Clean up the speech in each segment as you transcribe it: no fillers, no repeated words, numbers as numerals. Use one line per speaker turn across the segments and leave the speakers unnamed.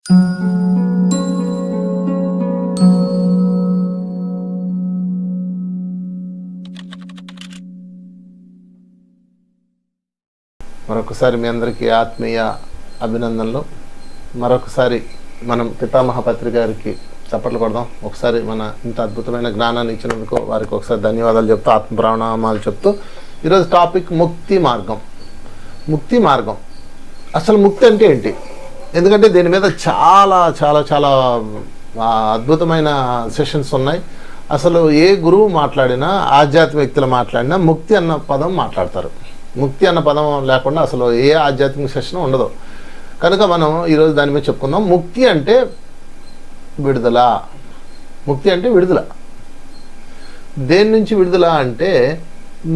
మరొకసారి మీ అందరికీ ఆత్మీయ అభినందనలు. మరొకసారి మనం పితామహ పత్రిక గారికి చప్పట్లు కొడదాం. ఒకసారి మన ఇంత అద్భుతమైన జ్ఞానాన్ని ఇచ్చినందుకు వారికి ఒకసారి ధన్యవాదాలు చెప్తూ, ఆత్మ ప్రణామాలు చెప్తూ, ఈరోజు టాపిక్ ముక్తి మార్గం. ముక్తి మార్గం అసలు ముక్తి అంటే ఏంటి? ఎందుకంటే దీని మీద చాలా చాలా చాలా అద్భుతమైన సెషన్స్ ఉన్నాయి. అసలు ఏ గురువు మాట్లాడినా, ఆధ్యాత్మిక వ్యక్తులు మాట్లాడినా ముక్తి అన్న పదం మాట్లాడతారు. ముక్తి అన్న పదం లేకుండా అసలు ఏ ఆధ్యాత్మిక సెషన్ ఉండదు. కనుక మనం ఈరోజు దాని మీద చెప్పుకుందాం. ముక్తి అంటే విడుదల. ముక్తి అంటే విడుదల. దేని నుంచి విడుదల అంటే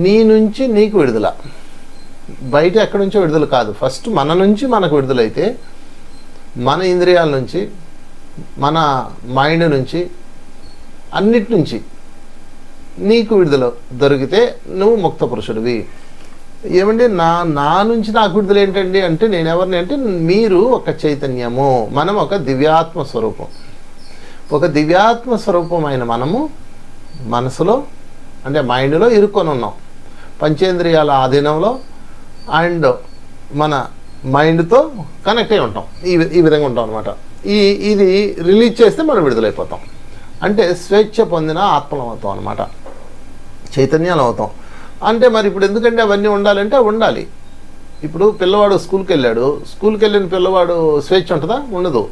నీ నుంచి నీకు విడుదల. బయట ఎక్కడి నుంచో విడుదల కాదు. ఫస్ట్ మన నుంచి మనకు విడుదలైతే, మన ఇంద్రియాల నుంచి, మన మైండ్ నుంచి, అన్నిటి నుంచి నీకు విడుదల దొరికితే నువ్వు ముక్త పురుషుడివి. ఏమండి నా నుంచి నాకు విడుదల ఏంటండి అంటే, నేను ఎవరిని అంటే, మీరు ఒక చైతన్యము, మనం ఒక దివ్యాత్మ స్వరూపం. ఒక దివ్యాత్మ స్వరూపమైన మనము మనసులో అంటే మైండ్లో ఇరుక్కొని ఉన్నాం. పంచేంద్రియాల ఆధీనంలో అండ్ మన మైండ్తో కనెక్ట్ అయి ఉంటాం. ఈ విధంగా ఉంటాం అనమాట. ఇది రిలీజ్ చేస్తే మనం విడుదలైపోతాం. అంటే స్వేచ్ఛ పొందిన ఆత్మలం అవుతాం అనమాట, చైతన్యాలు అవుతాం. అంటే మరి ఇప్పుడు ఎందుకంటే అవన్నీ ఉండాలంటే అవి ఉండాలి. ఇప్పుడు పిల్లవాడు స్కూల్కి వెళ్ళాడు. స్కూల్కి వెళ్ళిన పిల్లవాడు స్వేచ్ఛ ఉంటుందా? ఉండదు.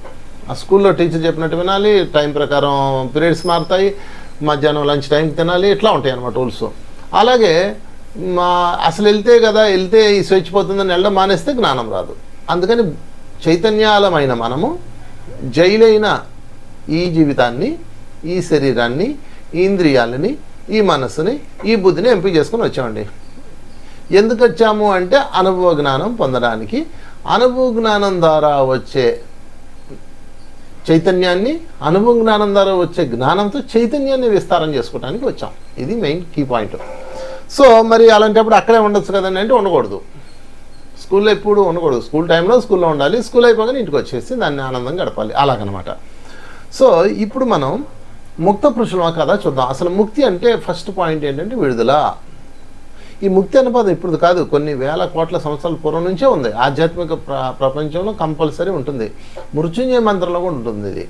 ఆ స్కూల్లో టీచర్ చెప్పినట్టు వినాలి, టైం ప్రకారం పీరియడ్స్ మారుతాయి, మధ్యాహ్నం లంచ్ టైంకి తినాలి, ఇట్లా ఉంటాయి అన్నమాట రూల్స్. అలాగే అసలు వెళ్తే ఈ స్వేచ్ఛ పోతుందని వెళ్ళడం మానేస్తే జ్ఞానం రాదు. అందుకని చైతన్యాలమైన మనము జైలైన ఈ జీవితాన్ని, ఈ శరీరాన్ని, ఈ ఇంద్రియాలని, ఈ మనస్సుని, ఈ బుద్ధిని ఎంపిక చేసుకుని వచ్చామండి. ఎందుకు వచ్చాము అంటే అనుభవ జ్ఞానం పొందడానికి. అనుభవ జ్ఞానం ద్వారా వచ్చే చైతన్యాన్ని, అనుభవ జ్ఞానం ద్వారా వచ్చే జ్ఞానంతో చైతన్యాన్ని విస్తారం చేసుకోవడానికి వచ్చాం. ఇది మెయిన్ కీ పాయింట్. సో మరి అలాంటప్పుడు అక్కడే ఉండొచ్చు కదండి అంటే ఉండకూడదు. స్కూల్లో ఎప్పుడు ఉండకూడదు. స్కూల్ టైంలో స్కూల్లో ఉండాలి, స్కూల్ అయిపోగానే ఇంటికి వచ్చేసి దాన్ని ఆనందంగా గడపాలి, అలాగనమాట. సో ఇప్పుడు మనం ముక్త పురుషుల కథ చూద్దాం. అసలు ముక్తి అంటే ఫస్ట్ పాయింట్ ఏంటంటే విడుదల. ఈ ముక్తి అనే పదం ఇప్పుడు కాదు, కొన్ని వేల కోట్ల సంవత్సరాల పూర్వం నుంచే ఉంది. ఆధ్యాత్మిక ప్రపంచంలో కంపల్సరీ ఉంటుంది. మృత్యుంజయ మంత్రంలో కూడా ఉంటుంది ఇది.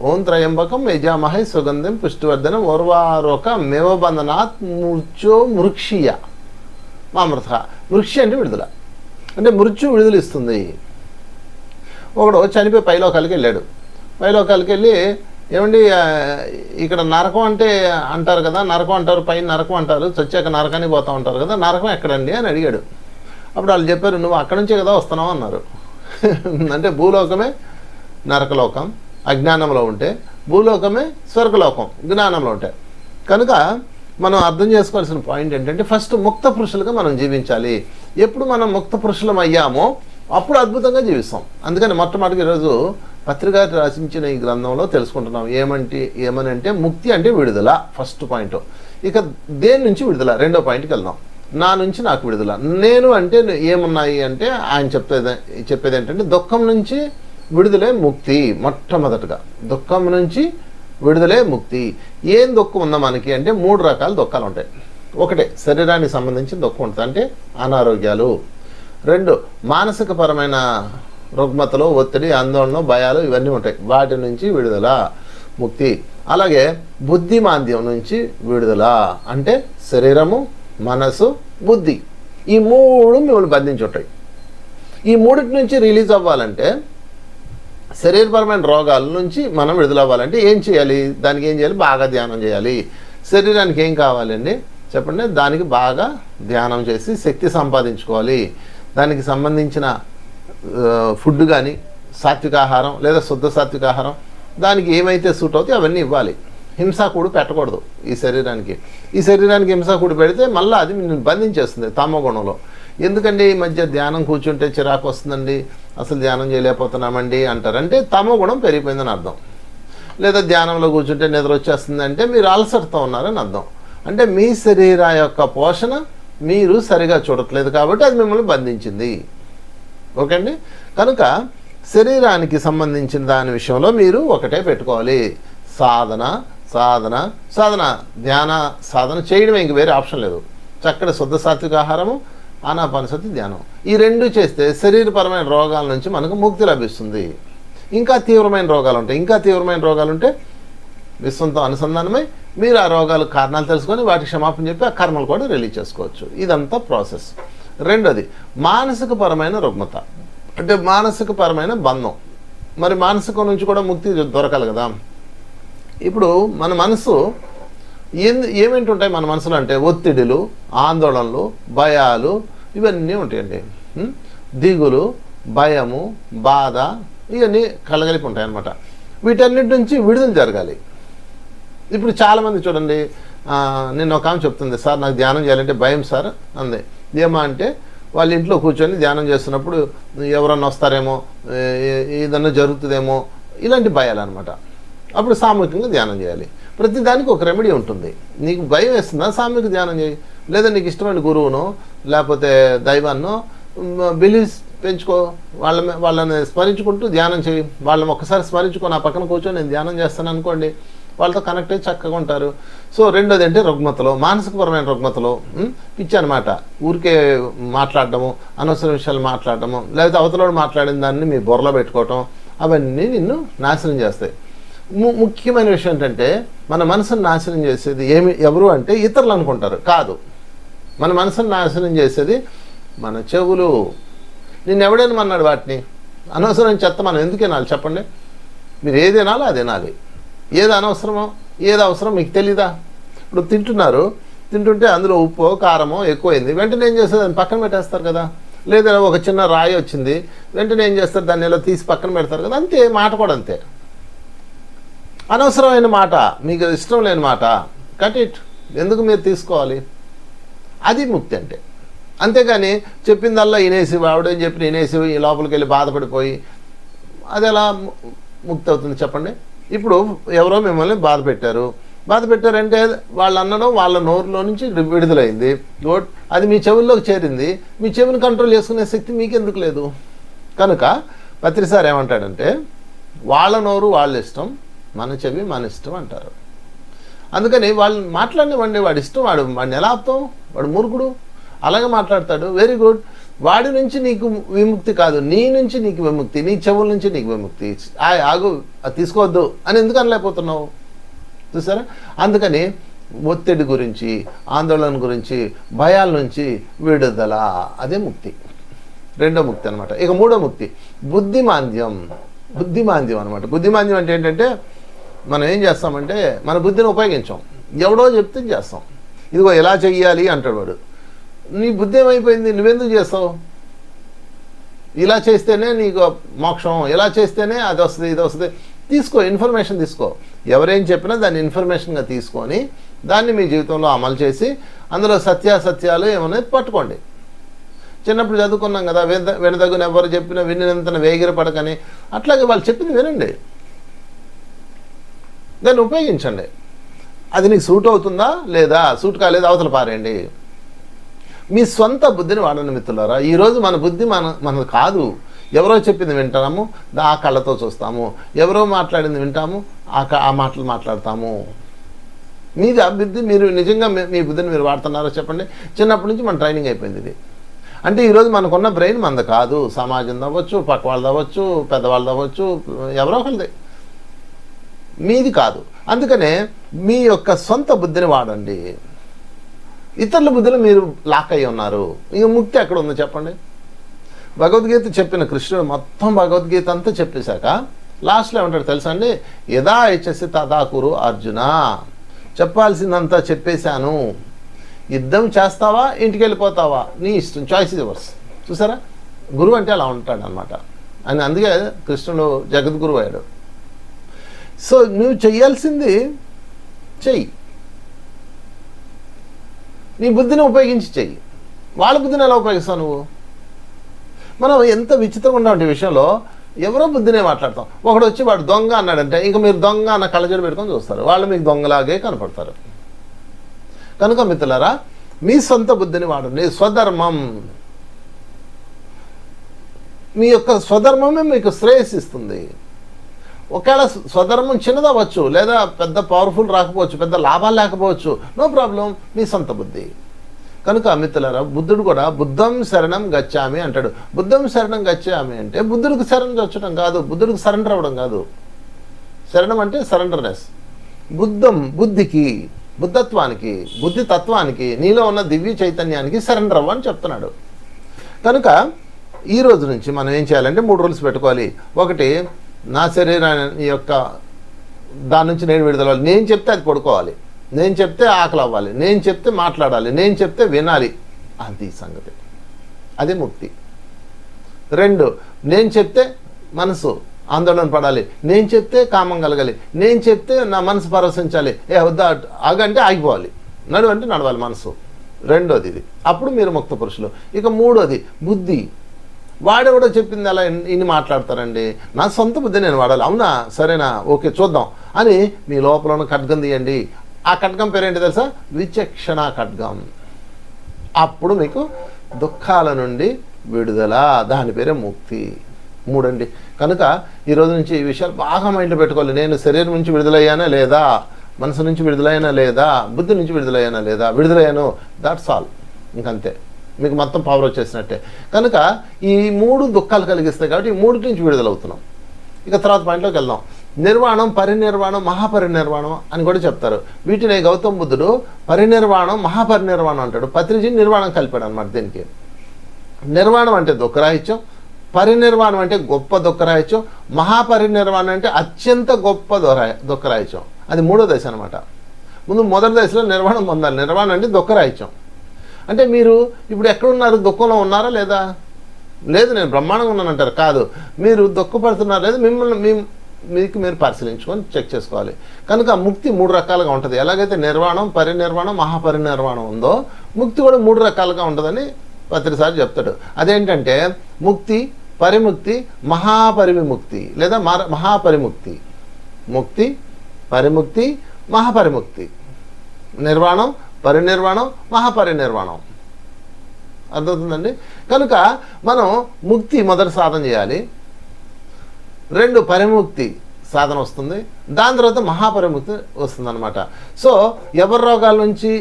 ఓం త్రయంబకం యజామహే సుగంధం పుష్టివర్ధనం ఓర్వారోక మేవబంధనాత్ మృత్యో మృక్షీయ మామృత. మృక్షి అంటే విడుదల, అంటే మృత్యు విడుదల ఇస్తుంది. ఒకడు చనిపోయి పైలోకాలకి వెళ్ళాడు. పైలోకాలకి వెళ్ళి, ఏమండి ఇక్కడ నరకం అంటే అంటారు కదా, నరకం అంటారు, పైన నరకం అంటారు, చచ్చాక నరకానికి పోతా ఉంటారు కదా, నరకం ఎక్కడండి అని అడిగాడు. అప్పుడు వాళ్ళు చెప్పారు, నువ్వు అక్కడి నుంచే కదా వస్తున్నావు అన్నారు. అంటే భూలోకమే నరకలోకం అజ్ఞానంలో ఉంటే, భూలోకమే స్వర్గలోకం జ్ఞానంలో ఉంటే. కనుక మనం అర్థం చేసుకోవాల్సిన పాయింట్ ఏంటంటే ఫస్ట్ ముక్త పురుషులుగా మనం జీవించాలి. ఎప్పుడు మనం ముక్త పురుషులం అయ్యామో అప్పుడు అద్భుతంగా జీవిస్తాం. అందుకని మొట్టమొదటిగా ఈరోజు పత్రిక రచించిన ఈ గ్రంథంలో తెలుసుకుంటున్నాం. ఏమనంటే ముక్తి అంటే విడుదల, ఫస్ట్ పాయింట్. ఇక దేని నుంచి విడుదల, రెండో పాయింట్కి వెళ్దాం. నా నుంచి నాకు విడుదల. నేను అంటే ఏమున్నాయి అంటే ఆయన చెప్పేది ఏంటంటే దుఃఖం నుంచి విడుదలే ముక్తి. మొట్టమొదటిగా దుఃఖం నుంచి విడుదలే ముక్తి. ఏం దుఃఖం ఉందా మనకి అంటే 3 రకాల దుఃఖాలు ఉంటాయి. ఒకటే శరీరానికి సంబంధించిన దుఃఖం ఉంటుంది, అంటే అనారోగ్యాలు. 2 మానసిక పరమైన రుగ్మతలు, ఒత్తిడి, ఆందోళన, భయాలు ఇవన్నీ ఉంటాయి. వాటి నుంచి విడుదల ముక్తి. అలాగే బుద్ధిమాంద్యం నుంచి విడుదల, అంటే శరీరము, మనసు, బుద్ధి, ఈ 3 మిమ్మల్ని బంధించి ఉంటాయి. ఈ 3 నుంచి రిలీజ్ అవ్వాలంటే, శరీరపరమైన రోగాల నుంచి మనం విడుదలవ్వాలంటే ఏం చేయాలి? దానికి ఏం చేయాలి? బాగా ధ్యానం చేయాలి. శరీరానికి ఏం కావాలండి చెప్పండి? దానికి బాగా ధ్యానం చేసి శక్తి సంపాదించుకోవాలి. దానికి సంబంధించిన ఫుడ్ కానీ, సాత్వికాహారం లేదా శుద్ధ సాత్వికాహారం, దానికి ఏమైతే సూట్ అవుతాయి అవన్నీ ఇవ్వాలి. హింసాకూడు పెట్టకూడదు ఈ శరీరానికి. ఈ శరీరానికి హింసాకూడు పెడితే మళ్ళీ అది బంధించేస్తుంది తమోగుణంలో. ఎందుకండి ఈ మధ్య ధ్యానం కూర్చుంటే చిరాకు వస్తుందండి, అసలు ధ్యానం చేయలేకపోతున్నామండి అంటారంటే తమోగుణం పెరిగిపోయిందని అర్థం. లేదా ధ్యానంలో కూర్చుంటే నిద్ర వచ్చేస్తుంది అంటే మీరు అలసటతో ఉన్నారని అర్థం. అంటే మీ శరీర యొక్క పోషణ మీరు సరిగా చూడట్లేదు కాబట్టి అది మిమ్మల్ని బంధించింది. ఓకే అండి. కనుక శరీరానికి సంబంధించిన దాని విషయంలో మీరు ఒకటే పెట్టుకోవాలి, సాధన సాధన సాధన. ధ్యాన సాధన చేయడమే, ఇంక వేరే ఆప్షన్ లేదు. చక్కటి శుద్ధ సాత్విక ఆహారము, ఆనాపానసతి, ధ్యానం, ఈ రెండు చేస్తే శరీరపరమైన రోగాల నుంచి మనకు ముక్తి లభిస్తుంది. ఇంకా తీవ్రమైన రోగాలు ఉంటాయి. ఇంకా తీవ్రమైన రోగాలు ఉంటే విశ్వంతో అనుసంధానమై మీరు ఆ రోగాల కారణాలు తెలుసుకొని వాటికి క్షమాపణ చెప్పి ఆ కర్మలు కూడా రిలీజ్ చేసుకోవచ్చు. ఇదంతా ప్రాసెస్. రెండోది మానసికపరమైన రుగ్మత, అంటే మానసికపరమైన బంధం. మరి మానసికం నుంచి కూడా ముక్తి దొరకాలి కదా. ఇప్పుడు మన మనసు ఏమేంటి ఉంటాయి మన మనసులో అంటే ఒత్తిడులు, ఆందోళనలు, భయాలు, ఇవన్నీ ఉంటాయండి. దిగులు, భయము, బాధ, ఇవన్నీ కలగలిపి ఉంటాయి అన్నమాట. వీటన్నిటి నుంచి విడుదల జరగాలి. ఇప్పుడు చాలామంది చూడండి, నేను ఒక ఆమె చెప్తుంది, సార్ నాకు ధ్యానం చేయాలంటే భయం సార్ అంది. ఏమా అంటే వాళ్ళ ఇంట్లో కూర్చొని ధ్యానం చేస్తున్నప్పుడు ఎవరన్నా వస్తారేమో, ఏదన్నా జరుగుతుందేమో, ఇలాంటి భయాలు అనమాట. అప్పుడు సామూహికంగా ధ్యానం చేయాలి. ప్రతి దానికి ఒక రెమెడీ ఉంటుంది. నీకు భయం వేస్తుందా, సామూహిక ధ్యానం చేయి. లేదా నీకు ఇష్టమైన గురువునో లేకపోతే దైవాన్నో బిలీవ్స్ పెంచుకో, వాళ్ళని స్మరించుకుంటూ ధ్యానం చేయి. వాళ్ళని ఒక్కసారి స్మరించుకో, నా పక్కన కూర్చొని నేను ధ్యానం చేస్తాను అనుకోండి, వాళ్ళతో కనెక్ట్ అయ్యి చక్కగా ఉంటారు. సో రెండోది అంటే రుగ్మతలో, మానసికపరమైన రుగ్మతలో పిచ్చి అనమాట. ఊరికే మాట్లాడటము, అనవసర విషయాలు మాట్లాడటము, లేకపోతే అవతలోడు మాట్లాడిన దాన్ని మీ బుర్రలో పెట్టుకోవటం, అవన్నీ నిన్ను నాశనం చేస్తాయి. ముఖ్యమైన విషయం ఏంటంటే మన మనసును నాశనం చేసేది ఎవరు అంటే ఇతరులు అనుకుంటారు. కాదు, మన మనసును నాశనం చేసేది మన చెవులు. నిన్ను ఎవడైనా అన్నాడు వాటిని, అనవసరం చెత్త మనం ఎందుకు వినాలి చెప్పండి? మీరు ఏది వినాలో అది వినాలి. ఏది అనవసరమో ఏది అవసరం మీకు తెలీదా? ఇప్పుడు తింటుంటే అందులో ఉప్పు కారమో ఎక్కువైంది, వెంటనే ఏం చేస్తారు, దాన్ని పక్కన పెట్టేస్తారు కదా. లేదా ఒక చిన్న రాయి వచ్చింది, వెంటనే ఏం చేస్తారు, దాన్ని ఇలా తీసి పక్కన పెడతారు కదా. అంతే, మాట కూడా అంతే. అనవసరమైన మాట, మీకు ఇష్టం లేని మాట, కట్ ఇట్. ఎందుకు మీరు తీసుకోవాలి? అది ముక్తి అంటే. అంతేగాని చెప్పిందల్లా వినేసి, ఆవిడేం చెప్పి వినేసి లోపలికి వెళ్ళి బాధపడిపోయి అది ఎలా ముక్తి అవుతుంది చెప్పండి? ఇప్పుడు ఎవరో మిమ్మల్ని బాధ పెట్టారంటే వాళ్ళు అనడం వాళ్ళ నోరులో నుంచి విడుదలైంది, అది మీ చెవుల్లోకి చేరింది. మీ చెవిని కంట్రోల్ చేసుకునే శక్తి మీకు ఎందుకు లేదు? కనుక పత్రిసారి ఏమంటాడంటే వాళ్ళ నోరు వాళ్ళ ఇష్టం, మన చెవి మన ఇష్టం అంటారు. అందుకని వాళ్ళు మాట్లాడినవ్వండి, వాడి ఇష్టం, వాడిని ఎలా ఆపుతాం? వాడు మూర్ఖుడు, అలాగే మాట్లాడతాడు, వెరీ గుడ్. వాడి నుంచి నీకు విముక్తి కాదు, నీ నుంచి నీకు విముక్తి, నీ చెవుల నుంచి నీకు విముక్తి. ఆగు, అది తీసుకోవద్దు అని ఎందుకు అనలేకపోతున్నావు? చూసారా? అందుకని ఒత్తిడి గురించి, ఆందోళన గురించి, భయాల నుంచి విడుదల, అదే ముక్తి. రెండో ముక్తి అనమాట. ఇక మూడో ముక్తి బుద్ధిమాంద్యం అనమాట. బుద్ధిమాంద్యం అంటే ఏంటంటే మనం ఏం చేస్తామంటే మన బుద్ధిని ఉపయోగించాం, ఎవడో చెప్తే చేస్తాం. ఇదిగో ఎలా చెయ్యాలి అంటాడు వాడు. నీ బుద్ధి ఏమైపోయింది? నువ్వెందుకు చేస్తావు? ఇలా చేస్తేనే నీకు మోక్షం, ఇలా చేస్తేనే అది వస్తుంది, ఇది వస్తుంది. తీసుకో, ఇన్ఫర్మేషన్ తీసుకో. ఎవరేం చెప్పినా దాన్ని ఇన్ఫర్మేషన్గా తీసుకొని దాన్ని మీ జీవితంలో అమలు చేసి అందులో సత్యాసత్యాలు ఏమనేది పట్టుకోండి. చిన్నప్పుడు చదువుకున్నాం కదా, వినదగున ఎవరు చెప్పినా వినినంతన వేగిరపడకని. అట్లాగే వాళ్ళు చెప్పింది వినండి, దాన్ని ఉపయోగించండి. అది నీకు సూట్ అవుతుందా లేదా? సూట్ కాలేదు అవతల పారేయండి. మీ సొంత బుద్ధిని వాడండి మిత్రులారా. ఈరోజు మన బుద్ధి మనది కాదు. ఎవరో చెప్పింది వింటాము, ఆ కళ్ళతో చూస్తాము. ఎవరో మాట్లాడింది వింటాము, ఆ మాటలు మాట్లాడతాము. మీది అభివృద్ధి. మీరు నిజంగా మీ బుద్ధిని మీరు వాడుతున్నారో చెప్పండి? చిన్నప్పటి నుంచి మన ట్రైనింగ్ అయిపోయింది ఇది. అంటే ఈరోజు మనకున్న బ్రెయిన్ మనది కాదు, సమాజం అవ్వచ్చు, పక్క వాళ్ళది అవ్వచ్చు, పెద్దవాళ్ళది అవ్వచ్చు, ఎవరో ఒకరిది, మీది కాదు. అందుకనే మీ యొక్క సొంత బుద్ధిని వాడండి. ఇతరుల బుద్ధిలో మీరు లాక్ అయ్యి ఉన్నారు. ఇక ముక్తి ఎక్కడ ఉందో చెప్పండి? భగవద్గీత చెప్పిన కృష్ణుడు మొత్తం భగవద్గీత అంతా చెప్పేశాక లాస్ట్లో ఏమంటాడు తెలుసా అండి? యదా యచ్చసి తదా కురు అర్జున. చెప్పాల్సిందంతా చెప్పేశాను, యుద్ధం చేస్తావా ఇంటికి వెళ్ళిపోతావా నీ ఇష్టం, చాయిస్ ఇస్ యువర్స్. చూసారా? గురువు అంటే అలా ఉంటాడు అనమాట. అని అందుకే కృష్ణుడు జగద్గురువు అయ్యాడు. సో నువ్వు చెయ్యాల్సింది చెయ్యి, నీ బుద్ధిని ఉపయోగించి చెయ్యి. వాళ్ళ బుద్ధిని ఎలా ఉపయోగిస్తావు నువ్వు? మనం ఎంత విచిత్రంగా ఉన్నాం ఈ విషయంలో. ఎవరో బుద్ధినే మాట్లాడతాం. ఒకడు వచ్చి వాడు దొంగ అన్నాడంటే ఇంక మీరు దొంగ అన్న కళ్ళజోడు పెట్టుకొని చూస్తారు, వాళ్ళు మీకు దొంగలాగే కనపడతారు. కనుక మిత్రులారా, మీ సొంత బుద్ధిని వాడండి. స్వధర్మం. మీ యొక్క స్వధర్మమే మీకు శ్రేయస్సిస్తుంది. ఒకవేళ స్వధర్మం చిన్నదవ్వచ్చు, లేదా పెద్ద పవర్ఫుల్ రాకపోవచ్చు, పెద్ద లాభాలు లేకపోవచ్చు, నో ప్రాబ్లం, మీ సొంత బుద్ధి. కనుక మిత్రులారా, బుద్ధుడు కూడా బుద్ధం శరణం గచ్చామి అంటాడు. బుద్ధం శరణం గచ్చామి అంటే బుద్ధుడికి శరణం వచ్చడం కాదు, బుద్ధుడికి సరెండర్ అవ్వడం కాదు. శరణం అంటే సరెండర్నెస్. బుద్ధం బుద్ధికి, బుద్ధత్వానికి, బుద్ధి తత్వానికి, నీలో ఉన్న దివ్య చైతన్యానికి సరెండర్ అవ్వని చెప్తున్నాడు. కనుక ఈ రోజు నుంచి మనం ఏం చేయాలంటే 3 రూల్స్ పెట్టుకోవాలి. ఒకటి, నా శరీరాన్ని యొక్క దాని నుంచి నేను విడుదలవ్వాలి. నేను చెప్తే అది పడుకోవాలి, నేను చెప్తే ఆకలి అవ్వాలి, నేను చెప్తే మాట్లాడాలి, నేను చెప్తే వినాలి. అది సంగతి, అది ముక్తి. 2, నేను చెప్తే మనసు ఆందోళన పడాలి, నేను చెప్తే కామం కలగాలి, నేను చెప్తే నా మనసు పరవశించాలి. వద్దా ఆగంటే ఆగిపోవాలి, నడువంటే నడవాలి మనసు. 2వది ఇది. అప్పుడు మీరు ముక్త పురుషులు. ఇక 3వది బుద్ధి. వాడెవడో చెప్పింది అలా ఇన్ని మాట్లాడతారండి, నా సొంత బుద్ధి నేను వాడాలి. అవునా, సరేనా, ఓకే చూద్దాం అని మీ లోపల ఉన్న ఖడ్గం తీయండి. ఆ ఖడ్గం పేరేంటి తెలుసా? విచక్షణ ఖడ్గం. అప్పుడు మీకు దుఃఖాల నుండి విడుదల, దాని పేరే ముక్తి. 3 అండి. కనుక ఈరోజు నుంచి ఈ విషయాలు బాగా మైండ్లో పెట్టుకోవాలి. నేను శరీరం నుంచి విడుదలయ్యానా లేదా, మనసు నుంచి విడుదలయ్యానా లేదా, బుద్ధి నుంచి విడుదలయ్యానా లేదా, విడుదలయ్యాను, దాట్స్ ఆల్. ఇంకంతే, మీకు మొత్తం పవర్ వచ్చేసినట్టే. కనుక ఈ 3 దుఃఖాలు కలిగిస్తాయి కాబట్టి ఈ 3 నుంచి విడుదలవుతున్నాం. ఇక తర్వాత పాయింట్లోకి వెళ్దాం. నిర్వాణం, పరినిర్వాణం, మహాపరినిర్వాణం అని కూడా చెప్తారు. వీటిని గౌతమ బుద్ధుడు పరినిర్వాణం, మహాపరినిర్వాణం అంటాడు. పత్రిజీ నిర్వాణం కలిపాడు అనమాట దీనికి. నిర్వాణం అంటే దుఃఖరాహిత్యం, పరినిర్వాణం అంటే గొప్ప దుఃఖరాహిత్యం, మహాపరినిర్వాణం అంటే అత్యంత గొప్ప దుఃఖరాహిత్యం. అది 3వ దశ అనమాట. ముందు మొదటి దశలో నిర్వాణం పొందాలి. నిర్వాణం అంటే దుఃఖరాహిత్యం. అంటే మీరు ఇప్పుడు ఎక్కడున్నారు? దుఃఖంలో ఉన్నారా లేదా? లేదు, నేను బ్రహ్మాండంగా ఉన్నానంటారు. కాదు, మీరు దుఃఖపడుతున్నారు లేదా, మిమ్మల్ని మీకు మీరు పరిశీలించుకొని చెక్ చేసుకోవాలి. కనుక ముక్తి 3 రకాలుగా ఉంటుంది. ఎలాగైతే నిర్వాణం, పరినిర్వాణం, మహాపరినిర్వాణం ఉందో ముక్తి కూడా 3 రకాలుగా ఉంటుందని ప్రతిసారి చెప్తాడు. అదేంటంటే ముక్తి, పరిముక్తి, మహాపరివిముక్తి లేదా మహాపరిముక్తి. ముక్తి, పరిముక్తి, మహాపరిముక్తి. నిర్వాణం, పరినిర్వాణం, మహాపరినిర్వాణం. అర్థమవుతుందండి? కనుక మనం ముక్తి మొదటి సాధన చేయాలి. 2 పరిముక్తి సాధన వస్తుంది, దాని తర్వాత మహాపరిముక్తి వస్తుందన్నమాట. సో ఎవరి రోగాల నుంచి,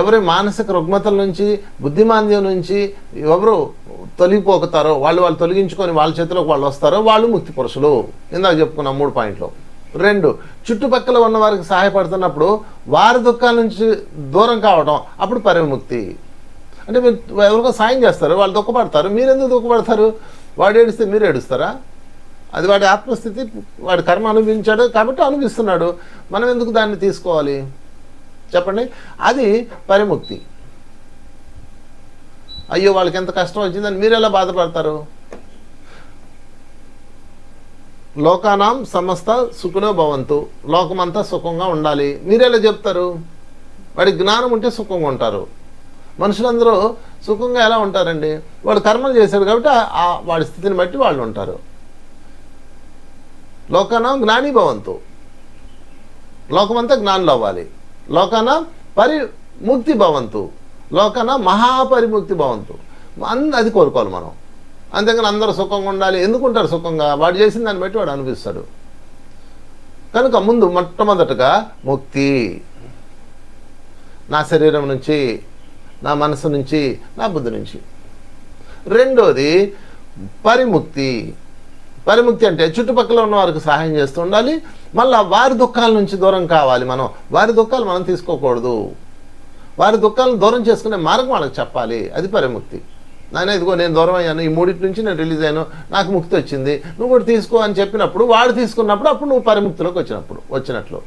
ఎవరి మానసిక రుగ్మతల నుంచి, బుద్ధిమాంద్యం నుంచి ఎవరు తొలగిపోతారో, వాళ్ళు తొలగించుకొని వాళ్ళ చేతిలోకి వాళ్ళు వస్తారో వాళ్ళు ముక్తి పురుషులు. ఇందాక చెప్పుకున్నాం 3 పాయింట్లు. 2, చుట్టుపక్కల ఉన్న వారికి సహాయపడుతున్నప్పుడు వారి దుఃఖాల నుంచి దూరం కావడం, అప్పుడు పరిముక్తి. అంటే మీరు ఎవరికో సాయం చేస్తారు, వాళ్ళు దుఃఖపడతారు, మీరు ఎందుకు దుఃఖపడతారు? వాడు ఏడిస్తే మీరు ఏడుస్తారా? అది వాడి ఆత్మస్థితి, వాడి కర్మ అనుభవించాడు కాబట్టి అనుభవిస్తున్నాడు. మనం ఎందుకు దాన్ని తీసుకోవాలి చెప్పండి? అది పరిముక్తి. అయ్యో వాళ్ళకి ఎంత కష్టం వచ్చిందని మీరు ఎలా బాధపడతారు? లోకానాం సమస్త సుఖినో భవంతు, లోకమంతా సుఖంగా ఉండాలి మీరెలా చెప్తారు? వాడి జ్ఞానం ఉంటే సుఖంగా ఉంటారు. మనుషులందరూ సుఖంగా ఎలా ఉంటారండి? వాడు కర్మలు చేశాడు కాబట్టి వాడి స్థితిని బట్టి వాళ్ళు ఉంటారు. లోకానాం జ్ఞాని భవంతు, లోకమంతా జ్ఞానులు అవ్వాలి. లోకానాం పరిముక్తి భవంతు, లోకానాం మహాపరిముక్తి భవంతు. అది కోరుకోవాలి మనం. అంతేగాని అందరూ సుఖంగా ఉండాలి. ఎందుకుంటారు సుఖంగా? వాడు చేసిన దాన్ని బట్టి వాడు అనిపిస్తాడు. కనుక ముందు మొట్టమొదటగా ముక్తి, నా శరీరం నుంచి, నా మనసు నుంచి, నా బుద్ధి నుంచి. 2వది పరిముక్తి. పరిముక్తి అంటే చుట్టుపక్కల ఉన్న వారికి సహాయం చేస్తూ ఉండాలి, మళ్ళీ వారి దుఃఖాల నుంచి దూరం కావాలి. మనం వారి దుఃఖాలు మనం తీసుకోకూడదు. వారి దుఃఖాలను దూరం చేసుకునే మార్గం వాళ్ళకి చెప్పాలి. అది పరిముక్తి. నాయన ఇదిగో నేను దూరం అయ్యాను, ఈ 3 నుంచి నేను రిలీజ్ అయ్యాను, నాకు ముక్తి వచ్చింది, నువ్వు కూడా తీసుకో అని చెప్పినప్పుడు, వాడు తీసుకున్నప్పుడు అప్పుడు నువ్వు పరిముక్తిలోకి వచ్చినట్లు.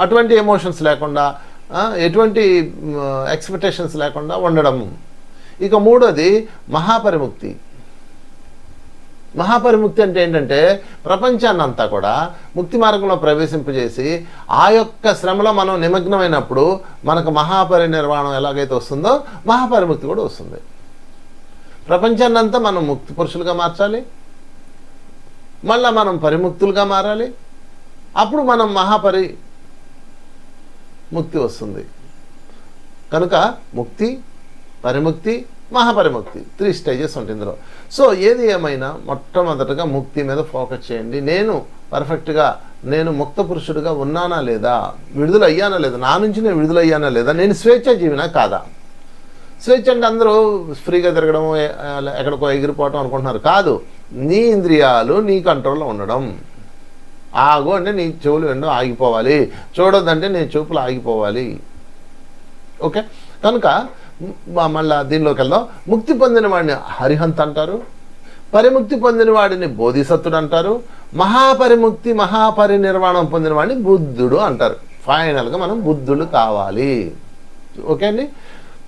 అటువంటి ఎమోషన్స్ లేకుండా, ఎటువంటి ఎక్స్పెక్టేషన్స్ లేకుండా ఉండడం. ఇక 3వది మహాపరిముక్తి. మహాపరిముక్తి అంటే ఏంటంటే ప్రపంచాన్ని అంతా కూడా ముక్తి మార్గంలో ప్రవేశింపజేసి ఆ యొక్క శ్రమలో మనం నిమగ్నమైనప్పుడు మనకు మహాపరినిర్వాణం ఎలాగైతే వస్తుందో మహాపరిముక్తి కూడా వస్తుంది. ప్రపంచాన్ని అంతా మనం ముక్తి పురుషులుగా మార్చాలి, మళ్ళీ మనం పరిముక్తులుగా మారాలి. అప్పుడు మనం ముక్తి వస్తుంది. కనుక ముక్తి, పరిముక్తి, మహాపరిముక్తి 3 స్టేజెస్ ఉంటుంది ఇందులో. సో ఏది ఏమైనా మొట్టమొదటగా ముక్తి మీద ఫోకస్ చేయండి. నేను పర్ఫెక్ట్గా నేను ముక్త పురుషుడిగా ఉన్నానా లేదా, విడుదల అయ్యానా లేదా, నా నుంచి నేను విడుదల అయ్యానా లేదా, నేను స్వేచ్ఛ జీవినా కాదా. స్వేచ్ఛ అంటే అందరూ ఫ్రీగా తిరగడం, ఎక్కడికో ఎగిరిపోవటం అనుకుంటున్నారు. కాదు, నీ ఇంద్రియాలు నీ కంట్రోల్లో ఉండడం. ఆగు అంటే నీ చెవులు ఎండో ఆగిపోవాలి, చూడొద్దంటే నీ చూపులు ఆగిపోవాలి. ఓకే, కనుక మళ్ళా దీనిలోకి వెళ్దాం. ముక్తి పొందిన వాడిని హరిహంత్ అంటారు, పరిముక్తి పొందిన వాడిని బోధిసత్తుడు అంటారు, మహాపరిముక్తి మహాపరినిర్వాణం పొందిన వాడిని బుద్ధుడు అంటారు. ఫైనల్గా మనం బుద్ధుడు కావాలి. ఓకే అండి.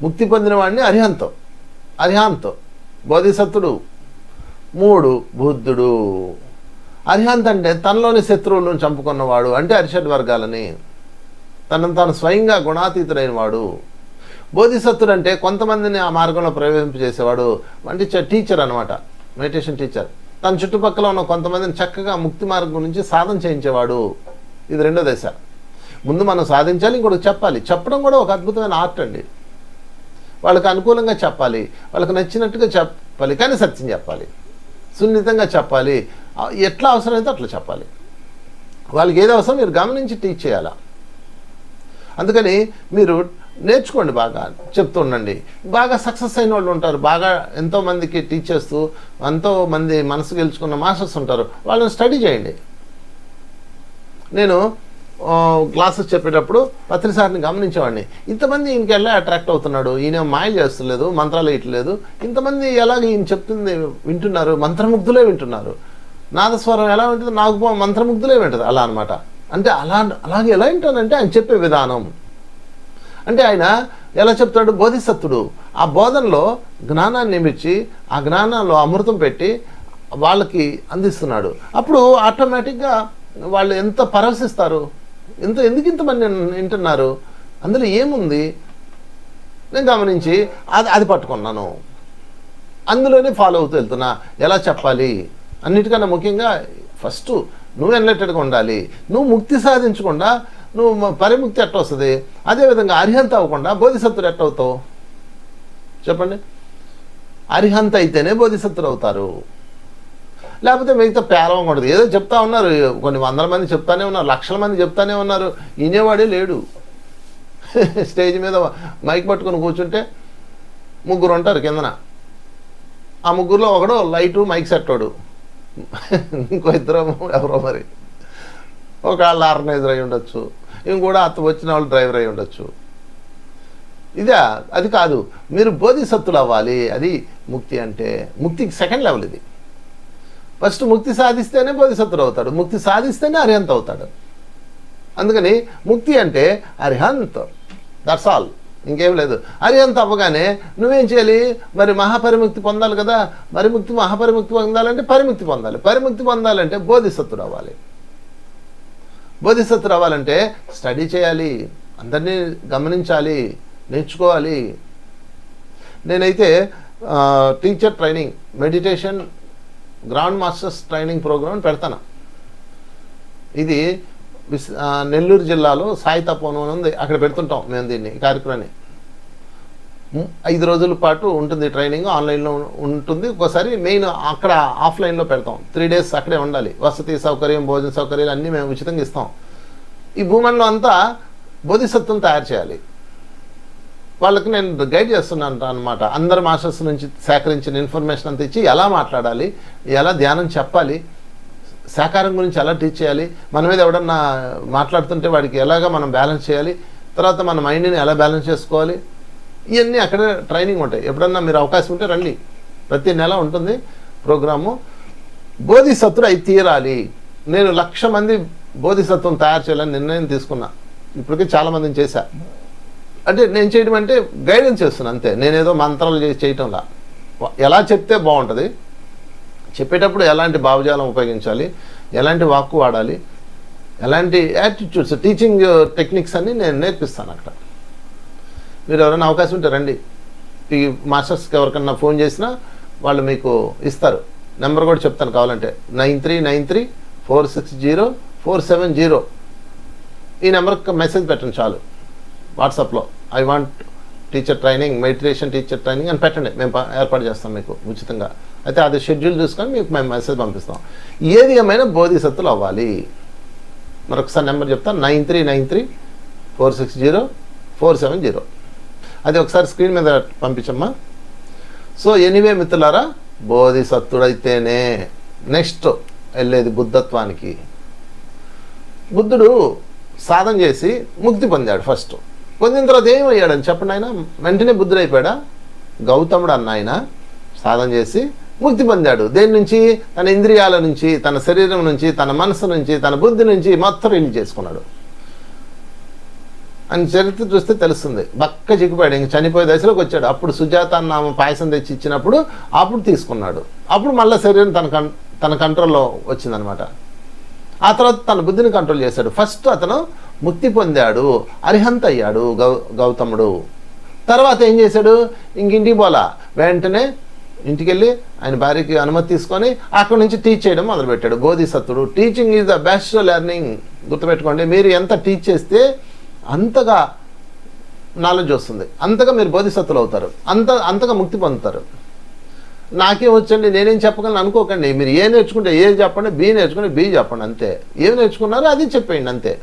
ముక్తి పొందిన వాడిని అరిహంత్ బోధిసత్తుడు, 3 బుద్ధుడు. అరిహంత్ అంటే తనలోని శత్రువులను చంపుకున్నవాడు, అంటే అరిషడ్ వర్గాలని, తనను తాను స్వయంగా గుణాతీతుడైన వాడు. బోధిసత్తుడు అంటే కొంతమందిని ఆ మార్గంలో ప్రవేశింపజేసేవాడు, అంటే టీచర్ అనమాట, మెడిటేషన్ టీచర్. తన చుట్టుపక్కల ఉన్న కొంతమందిని చక్కగా ముక్తి మార్గం నుంచి సాధన చేయించేవాడు. ఇది 2వ దశ. ముందు మనం సాధించాలి, ఇంకోటి చెప్పాలి. చెప్పడం కూడా ఒక అద్భుతమైన ఆర్ట్ అండి. వాళ్ళకి అనుకూలంగా చెప్పాలి, వాళ్ళకి నచ్చినట్టుగా చెప్పాలి, కానీ సత్యం చెప్పాలి, సున్నితంగా చెప్పాలి, ఎట్లా అవసరమైతే అట్లా చెప్పాలి. వాళ్ళకి ఏది అవసరం మీరు గమనించి టీచ్ చేయాలా. అందుకని మీరు నేర్చుకోండి, బాగా చెప్తూ ఉండండి. బాగా సక్సెస్ అయిన వాళ్ళు ఉంటారు, బాగా ఎంతోమందికి టీచ్ చేస్తూ ఎంతోమంది మనసు గెలుచుకున్న మాస్టర్స్ ఉంటారు, వాళ్ళని స్టడీ చేయండి. నేను క్లాసెస్ చెప్పేటప్పుడు పత్రిసారిని గమనించేవాడిని. ఇంతమంది ఈయనకి ఎలా అట్రాక్ట్ అవుతున్నాడు, ఈయన మాయలు చేస్తలేదు, మంత్రాలు వేయట్లేదు, ఇంతమంది ఎలాగ ఈయన చెప్తుంది వింటున్నారు, మంత్రముగ్ధులే వింటున్నారు, నాదస్వరం ఎలా ఉంటుంది, నాకు మంత్రముగ్ధులే వింటుంది, అలా అనమాట. అంటే అలాగే ఎలా వింటానంటే ఆయన చెప్పే విధానం. అంటే ఆయన ఎలా చెప్తాడు, బోధిసత్తుడు. ఆ బోధనలో జ్ఞానాన్ని నిమిర్చి ఆ జ్ఞానంలో అమృతం పెట్టి వాళ్ళకి అందిస్తున్నాడు. అప్పుడు ఆటోమేటిక్గా వాళ్ళు ఎంత పరవశిస్తారు, ఎందుకు ఇంతమంది వింటున్నారు, అందులో ఏముంది నేను గమనించి అది పట్టుకున్నాను, అందులోనే ఫాలో అవుతూ వెళ్తున్నా. ఎలా చెప్పాలి, అన్నిటికన్నా ముఖ్యంగా ఫస్ట్ నువ్వు ఎన్లైటెడ్గా ఉండాలి. నువ్వు ముక్తి సాధించకుండా నువ్వు పరిముక్తి ఎట్ట వస్తుంది, అదేవిధంగా అరిహంత్ అవ్వకుండా బోధిసత్తుడు ఎట్ట అవుతావు చెప్పండి. అరిహంత్ అయితేనే బోధిసత్తుడు అవుతారు, లేకపోతే మిగతా పేరం ఉండదు. ఏదో చెప్తా ఉన్నారు, కొన్ని 100 మంది చెప్తానే ఉన్నారు, లక్షల మంది చెప్తానే ఉన్నారు, వినేవాడే లేడు. స్టేజ్ మీద మైక్ పట్టుకొని కూర్చుంటే 3 ఉంటారు కిందన. ఆ 3లో ఒకడు లైటు మైక్ సెట్టోడు, ఇంకో 2 ఎవరో మరి, ఒకళ్ళు ఆర్గనైజర్ అయి ఉండొచ్చు, ఇంకోటి వచ్చిన వాళ్ళు డ్రైవర్ అయి ఉండొచ్చు. ఇదే అది కాదు, మీరు బోధిసత్తులు అవ్వాలి. అది ముక్తి అంటే. ముక్తికి 2nd లెవెల్ ఇది. ఫస్ట్ ముక్తి సాధిస్తేనే బోధిసత్తుడు అవుతాడు, ముక్తి సాధిస్తేనే అరిహంత్ అవుతాడు. అందుకని ముక్తి అంటే అరిహంత్, దట్స్ ఆల్, ఇంకేం లేదు. అరిహంత్ అవ్వగానే నువ్వేం చేయాలి, మరి మహాపరిముక్తి పొందాలి కదా. మహాపరిముక్తి పొందాలంటే పరిముక్తి పొందాలి. పరిముక్తి పొందాలంటే బోధిసత్తుడు అవ్వాలి. బోధిసత్తుడు అవ్వాలంటే స్టడీ చేయాలి, అందరినీ గమనించాలి, నేర్చుకోవాలి. నేనైతే teacher training, meditation grand masters training program పెడతాను. ఇది నెల్లూరు జిల్లాలో సాయి తపోవనం ఉంది, అక్కడ పెడుతుంటాం మేము దీన్ని, ఈ కార్యక్రమాన్ని. 5 రోజుల పాటు ఉంటుంది ట్రైనింగ్, ఆన్లైన్లో ఉంటుంది. ఒక్కోసారి మెయిన్ అక్కడ ఆఫ్లైన్లో పెడతాం. 3 డేస్ అక్కడే ఉండాలి. వసతి సౌకర్యం, భోజన సౌకర్యాలు అన్నీ మేము ఉచితంగా ఇస్తాం. ఈ భూమండలం అంతా బోధిసత్వం తయారు చేయాలి. వాళ్ళకి నేను గైడ్ చేస్తున్నాను అనమాట. అందరు మాస్టర్స్ నుంచి సేకరించిన ఇన్ఫర్మేషన్ అంతా ఇచ్చి ఎలా మాట్లాడాలి, ఎలా ధ్యానం చెప్పాలి, సాకారం గురించి ఎలా టీచ్ చేయాలి, మన మీద ఎవడన్నా మాట్లాడుతుంటే వాడికి ఎలాగా మనం బ్యాలెన్స్ చేయాలి, తర్వాత మన మైండ్ని ఎలా బ్యాలెన్స్ చేసుకోవాలి, ఇవన్నీ అక్కడ ట్రైనింగ్ ఉంటాయి. ఎప్పుడన్నా మీరు అవకాశం ఉంటే రండి. ప్రతి నెల ఉంటుంది ప్రోగ్రాము. బోధిసత్తుడు అయి తీరాలి. నేను 1,00,000 మంది బోధిసత్వం తయారు చేయాలని నిర్ణయం తీసుకున్నా. ఇప్పటికే చాలామందిని చేశా. అంటే నేను చేయడం అంటే గైడెన్స్ చేస్తున్నా అంతే. నేనేదో మంత్రాలు చేయటంలా. ఎలా చెప్తే బాగుంటుంది, చెప్పేటప్పుడు ఎలాంటి భావజాలం ఉపయోగించాలి, ఎలాంటి వాక్కు వాడాలి, ఎలాంటి యాటిట్యూడ్స్, టీచింగ్ టెక్నిక్స్ అన్నీ నేను నేర్పిస్తాను అక్కడ. మీరు ఎవరైనా అవకాశం ఉంటే రండి. ఈ మాస్టర్స్కి ఎవరికన్నా ఫోన్ చేసినా వాళ్ళు మీకు ఇస్తారు. నెంబర్ కూడా చెప్తాను కావాలంటే, 9393460470. ఈ నెంబర్కి మెసేజ్ పెట్టండి చాలు వాట్సాప్లో. I want teacher training, meditation teacher training అని పెట్టండి, మేము ఏర్పాటు చేస్తాం మీకు ఉచితంగా. అయితే అది షెడ్యూల్ చూసుకొని మీకు మేము మెసేజ్ పంపిస్తాం. ఏది ఏమైనా బోధిసత్తులు అవ్వాలి. మరొకసారి నెంబర్ చెప్తా, 9393460470. అది ఒకసారి స్క్రీన్ మీద పంపించమ్మా. సో ఎనీవే మిత్రులారా, బోధిసత్తుడైతేనే నెక్స్ట్ వెళ్ళేది బుద్ధత్వానికి. బుద్ధుడు సాధన చేసి ముక్తి పొందాడు. ఫస్ట్ పొందిన తర్వాత ఏమయ్యాడని చెప్పండి. ఆయన వెంటనే బుద్ధుడు అయిపోయాడా? గౌతముడు అన్న ఆయన సాధన చేసి ముక్తి పొందాడు. దేని నుంచి? తన ఇంద్రియాల నుంచి, తన శరీరం నుంచి, తన మనసు నుంచి, తన బుద్ధి నుంచి మొత్తం రిలీజ్ చేసుకున్నాడు అని చరిత్ర చూస్తే తెలుస్తుంది. బక్క చిక్కిపోయాడు, ఇంక చనిపోయే దశలోకి వచ్చాడు. అప్పుడు సుజాత అన్న ఆమె పాయసం తెచ్చి ఇచ్చినప్పుడు అప్పుడు తీసుకున్నాడు. అప్పుడు మళ్ళీ శరీరం తన కంట్రోల్లో వచ్చిందనమాట. ఆ తర్వాత తన బుద్ధిని కంట్రోల్ చేశాడు. ఫస్ట్ అతను ముక్తి పొందాడు, అరిహంత్ అయ్యాడు గౌతముడు. తర్వాత ఏం చేశాడు? ఇంటికి పోలా, వెంటనే ఇంటికి వెళ్ళి ఆయన భార్యకి అనుమతి తీసుకొని అక్కడి నుంచి టీచ్ చేయడం మొదలుపెట్టాడు. బోధిసత్తుడు. Teaching is the best learning. గుర్తుపెట్టుకోండి, మీరు ఎంత టీచ్ చేస్తే అంతగా నాలెడ్జ్ వస్తుంది, అంతగా మీరు బోధిసత్తులు అవుతారు, అంతగా ముక్తి పొందుతారు. నాకేం వచ్చండి, నేనేం చెప్పగలను అనుకోకండి. మీరు ఏ నేర్చుకుంటే ఏ చెప్పండి, బి నేర్చుకుంటే బి చెప్పండి, అంతే. ఏం నేర్చుకున్నారో అది చెప్పేయండి, అంతే.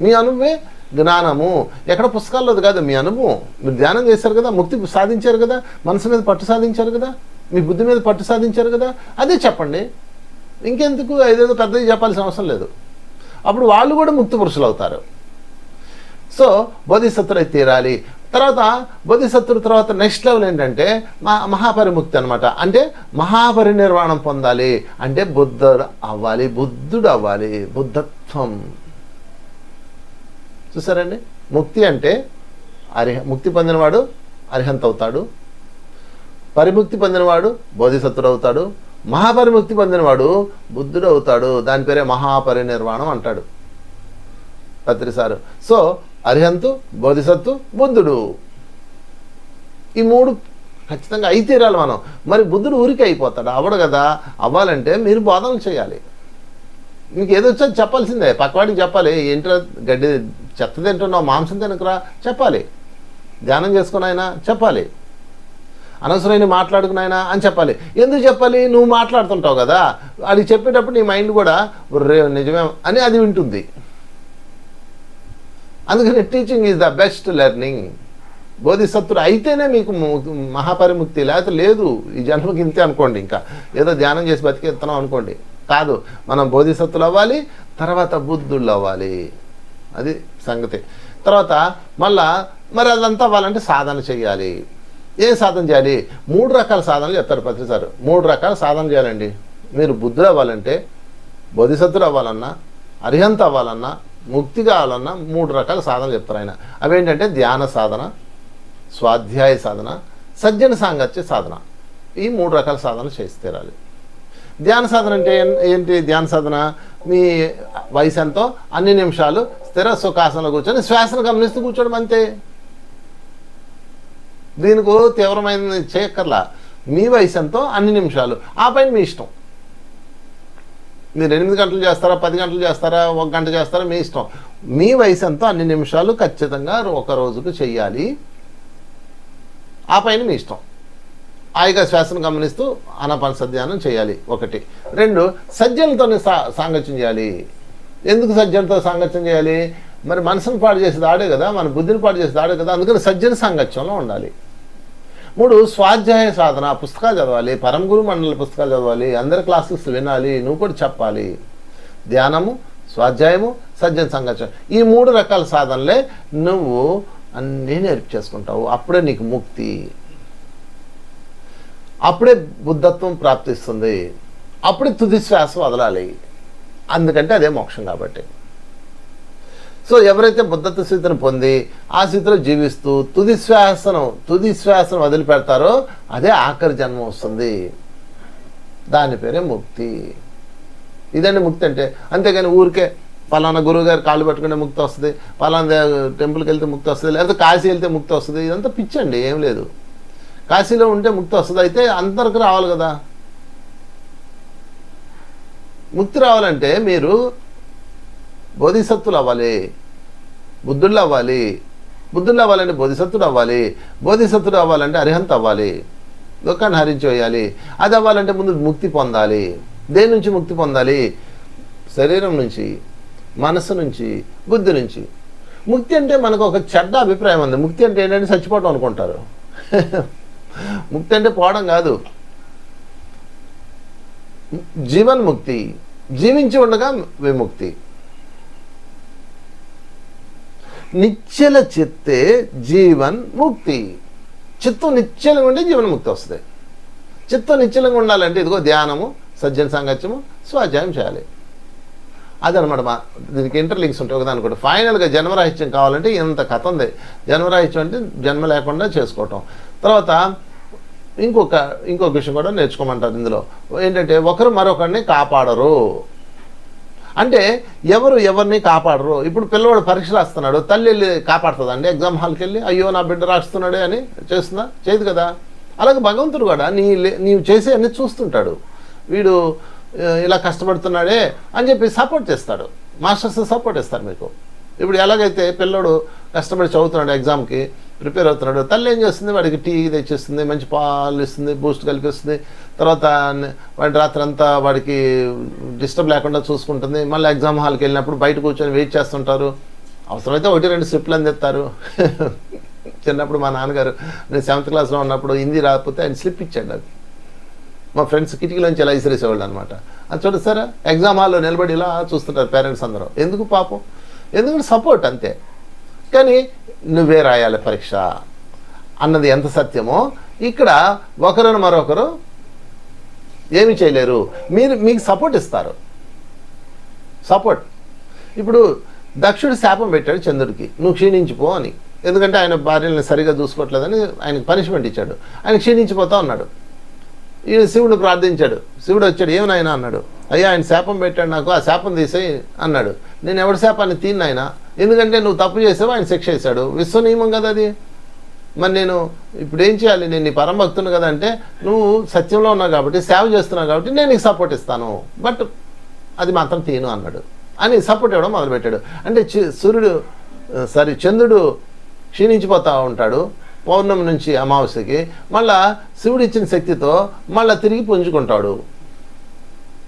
మీ అనుభవే జ్ఞానము. ఎక్కడ పుస్తకాల్లోది కాదు, మీ అనుభవం. మీరు ధ్యానం చేశారు కదా, ముక్తి సాధించారు కదా, మనసు మీద పట్టు సాధించారు కదా, మీ బుద్ధి మీద పట్టు సాధించారు కదా, అదే చెప్పండి. ఇంకెందుకు ఏదేదో పెద్దది చెప్పాల్సిన అవసరం లేదు. అప్పుడు వాళ్ళు కూడా ముక్తి పురుషులు అవుతారు. సో బోధిసత్తుడై తీరాలి. తర్వాత బోధిసత్తుడు తర్వాత నెక్స్ట్ లెవెల్ ఏంటంటే మహాపరిముక్తి అనమాట. అంటే మహాపరినిర్వాణం పొందాలి. అంటే బుద్ధుడు అవ్వాలి. బుద్ధత్వం. చూసారండి, ముక్తి అంటే ముక్తి పొందినవాడు అరిహంత్ అవుతాడు, పరిముక్తి పొందినవాడు బోధిసత్తుడు అవుతాడు, మహాపరిముక్తి పొందినవాడు బుద్ధుడు అవుతాడు. దాని పేరే మహాపరినిర్వాణం అంటాడు పత్రిసారు. సో అరిహంతు, బోధిసత్తు, బుద్ధుడు, ఈ మూడు ఖచ్చితంగా అయి తీరాలి మనం. మరి బుద్ధుడు ఊరికి అయిపోతాడు, అవడు కదా. అవ్వాలంటే మీరు బోధనలు చేయాలి. మీకు ఏదొచ్చో చెప్పాల్సిందే, పక్కవాడికి చెప్పాలి. ఏంటో గడ్డి చెత్త తింటున్నావు, మాంసం తినకురా చెప్పాలి. ధ్యానం చేసుకున్నాయినా చెప్పాలి. అనవసరమైన మాట్లాడుకున్నాయినా అని చెప్పాలి. ఎందుకు చెప్పాలి? నువ్వు మాట్లాడుతుంటావు కదా, అది చెప్పేటప్పుడు నీ మైండ్ కూడా నిజమే అని అది వింటుంది. అందుకని teaching is the best learning. బోధిసత్తుడు అయితేనే మీకు మహాపరిముక్తి, లేకపోతే లేదు. ఈ జన్మకి ఇంతే అనుకోండి, ఇంకా ఏదో ధ్యానం చేసి బతికేస్తున్నాం అనుకోండి. కాదు, మనం బోధిసత్తులు అవ్వాలి, తర్వాత బుద్ధుళ్ళు అవ్వాలి. అది సంగతి. తర్వాత మరి అదంతా అవ్వాలంటే సాధన చేయాలి. ఏ సాధన చేయాలి? 3 రకాల సాధనలు చెప్తారు ప్రతిసారి. 3 రకాల సాధన చేయాలండి. మీరు బుద్ధుడు అవ్వాలంటే, బోధిసత్తుడు అవ్వాలన్నా, అరిహంత్ అవ్వాలన్నా, ముక్తి కావాలన్నా 3 రకాల సాధనలు చెప్తారు ఆయన. అవేంటంటే ధ్యాన సాధన, స్వాధ్యాయ సాధన, సజ్జన సాంగత్య సాధన. ఈ 3 రకాల సాధన చేసి తీరాలి. ధ్యాన సాధన అంటే ఏంటి? ధ్యాన సాధన మీ వయసు ఎంతో అన్ని నిమిషాలు స్థిర సుఖాసనలో కూర్చొని శ్వాసను గమనిస్తూ కూర్చోవడం, అంతే. దీనికి తీవ్రమైన చేయక్కర్లా. మీ వయసు ఎంతో అన్ని నిమిషాలు, ఆ పైన మీ ఇష్టం. మీరు 8 గంటలు చేస్తారా, 10 గంటలు చేస్తారా, 1 గంట చేస్తారా, మీ ఇష్టం. మీ వయసు ఎంతో అన్ని నిమిషాలు ఖచ్చితంగా ఒక రోజుకు చెయ్యాలి. ఆ పైన మీ ఇష్టం. హాయిగా శ్వాసను గమనిస్తూ ఆనాపానసధ్యానం చేయాలి. 1. 2, సజ్జనులతో సాంగత్యం చేయాలి. ఎందుకు సజ్జనులతో సాంగత్యం చేయాలి? మరి మనసును పాడు చేసేది ఆడే కదా, మన బుద్ధిని పాడు చేసేది ఆడే కదా. అందుకని సజ్జన సాంగత్యంలో ఉండాలి. 3, స్వాధ్యాయ సాధన. పుస్తకాలు చదవాలి, పరమగురు మండలి పుస్తకాలు చదవాలి, అందరి క్లాసెస్ వినాలి, నువ్వు కూడా చెప్పాలి. ధ్యానము, స్వాధ్యాయము, సజ్జన సాంగత్యం, ఈ 3 రకాల సాధనలే నువ్వు అన్నీ నేర్చేసుకుంటావు. అప్పుడే నీకు ముక్తి, అప్పుడే బుద్ధత్వం ప్రాప్తిస్తుంది, అప్పుడే తుది శ్వాస వదలాలి. అందుకంటే అదే మోక్షం కాబట్టి. సో ఎవరైతే బుద్ధత్వ స్థితిని పొంది ఆ స్థితిలో జీవిస్తూ తుది శ్వాసను వదిలిపెడతారో అదే ఆఖరి జన్మ వస్తుంది. దాని పేరే ముక్తి. ఇదండి ముక్తి అంటే. అంతేగాని ఊరికే పలానా గురువు గారు కాళ్ళు పట్టుకుంటే ముక్తి వస్తుంది, పలానా టెంపుల్కి వెళ్తే ముక్తి వస్తుంది, లేకపోతే కాశీ వెళ్తే ముక్తి వస్తుంది, ఇదంతా పిచ్చండి, ఏం లేదు. కాశీలో ఉంటే ముక్తి వస్తుంది, అయితే అందరికి రావాలి కదా. ముక్తి రావాలంటే మీరు బోధిసత్తులు అవ్వాలి, బుద్ధుళ్ళు అవ్వాలి, బుద్ధులు అవ్వాలంటే బోధిసత్తుడు అవ్వాలి, బోధిసత్తుడు అవ్వాలంటే అరిహంత్ అవ్వాలి, దుఃఖాన్ని హరించి వేయాలి. అది అవ్వాలంటే ముందు ముక్తి పొందాలి. దేని నుంచి ముక్తి పొందాలి? శరీరం నుంచి, మనసు నుంచి, బుద్ధి నుంచి. ముక్తి అంటే మనకు ఒక చెడ్డ అభిప్రాయం ఉంది. ముక్తి అంటే ఏంటంటే చచ్చిపోవటం అనుకుంటారు. ముక్తి అంటే పోవడం కాదు, జీవన్ముక్తి, జీవించి ఉండగా విముక్తి. నిశ్చల చిత్తే జీవన్ ముక్తి. చిత్తం నిశ్చలంగా ఉంటే జీవన్ముక్తి వస్తుంది. చిత్తం నిశ్చలంగా ఉండాలంటే ఇదిగో ధ్యానము, సజ్జన సాంగత్యము, స్వాధ్యాయం చేయాలి. అదనమాట. దీనికి ఇంటర్లింక్స్ ఉంటాయి ఒకదాని కూడా. ఫైనల్గా జన్మరాహిత్యం కావాలంటే ఇంత కథ ఉంది. జన్మరాహిత్యం అంటే జన్మ లేకుండా చేసుకోవటం. తర్వాత ఇంకొక విషయం కూడా నేర్చుకోమంటారు ఇందులో. ఏంటంటే ఒకరు మరొకరిని కాపాడరు. అంటే ఎవరిని కాపాడరు. ఇప్పుడు పిల్లవాడు పరీక్ష రాస్తున్నాడు, తల్లి వెళ్ళి కాపాడుతుందండి ఎగ్జామ్ హాల్కి వెళ్ళి? అయ్యో నా బిడ్డ రాస్తున్నాడే అని చేస్తుందా? చేయదు కదా. అలాగే భగవంతుడు కూడా నీవు చేసే అన్ని చూస్తుంటాడు. వీడు ఇలా కష్టపడుతున్నాడే అని చెప్పి సపోర్ట్ చేస్తాడు. మాస్టర్స్ సపోర్ట్ ఇస్తారు మీకు. ఇప్పుడు ఎలాగైతే పిల్లడు కష్టపడి చదువుతున్నాడు, ఎగ్జామ్కి ప్రిపేర్ అవుతున్నాడు, తల్లి ఏం చేస్తుంది? వాడికి టీ తెచ్చిస్తుంది, మంచి పాలు ఇస్తుంది, బూస్ట్ కలిపిస్తుంది. తర్వాత వాడి రాత్రి అంతా వాడికి డిస్టర్బ్ లేకుండా చూసుకుంటుంది. మళ్ళీ ఎగ్జామ్ హాల్కి వెళ్ళినప్పుడు బయట కూర్చొని వెయిట్ చేస్తుంటారు. అవసరమైతే 1-2 స్లిప్లు అందిస్తారు. చిన్నప్పుడు మా నాన్నగారు, నేను 7th క్లాస్లో ఉన్నప్పుడు హిందీ రాకపోతే ఆయన స్లిప్ ఇచ్చాడు నాకు. మా ఫ్రెండ్స్ కిటికీలోంచి ఇలా ఇసిరేసేవాళ్ళు అనమాట. అది చూడస్తారా, ఎగ్జామ్ హాల్లో నిలబడి ఇలా చూస్తుంటారు పేరెంట్స్ అందరూ. ఎందుకు పాపం? ఎందుకంటే సపోర్ట్ అంతే. కానీ నువ్వే రాయాలి పరీక్ష అన్నది ఎంత సత్యమో ఇక్కడ ఒకరిని మరొకరు ఏమి చేయలేరు. మీకు సపోర్ట్ ఇస్తారు. సపోర్ట్. ఇప్పుడు దక్షుడు శాపం పెట్టాడు చంద్రుడికి, నువ్వు క్షీణించిపో అని. ఎందుకంటే ఆయన భార్యని సరిగా చూసుకోవట్లేదని ఆయనకు పనిష్మెంట్ ఇచ్చాడు. ఆయన క్షీణించిపోతా ఉన్నాడు. ఈయన శివుడు ప్రార్థించాడు. శివుడు వచ్చాడు, ఏమనైనా అన్నాడు, అయ్యా ఆయన శాపం పెట్టాడు, నాకు ఆ శాపం తీసేయి అన్నాడు. నేను ఎవరి శాపాన్ని తీయను, ఎందుకంటే నువ్వు తప్పు చేసావు, ఆయన శిక్ష వేశాడు. విశ్వనియమం కదా అది. మరి నేను ఇప్పుడు ఏం చేయాలి? నేను నీ పరమభక్తుని కదా. అంటే నువ్వు సత్యంలో ఉన్నావు కాబట్టి, సేవ చేస్తున్నావు కాబట్టి నేను నీకు సపోర్ట్ ఇస్తాను, బట్ అది మాత్రం తీయను అన్నాడు. అని సపోర్ట్ ఇవ్వడం మొదలుపెట్టాడు. అంటే చంద్రుడు క్షీణించిపోతూ ఉంటాడు పౌర్ణమి నుంచి అమావాస్యకి. మళ్ళా శివుడు ఇచ్చిన శక్తితో మళ్ళీ తిరిగి పుంజుకుంటాడు.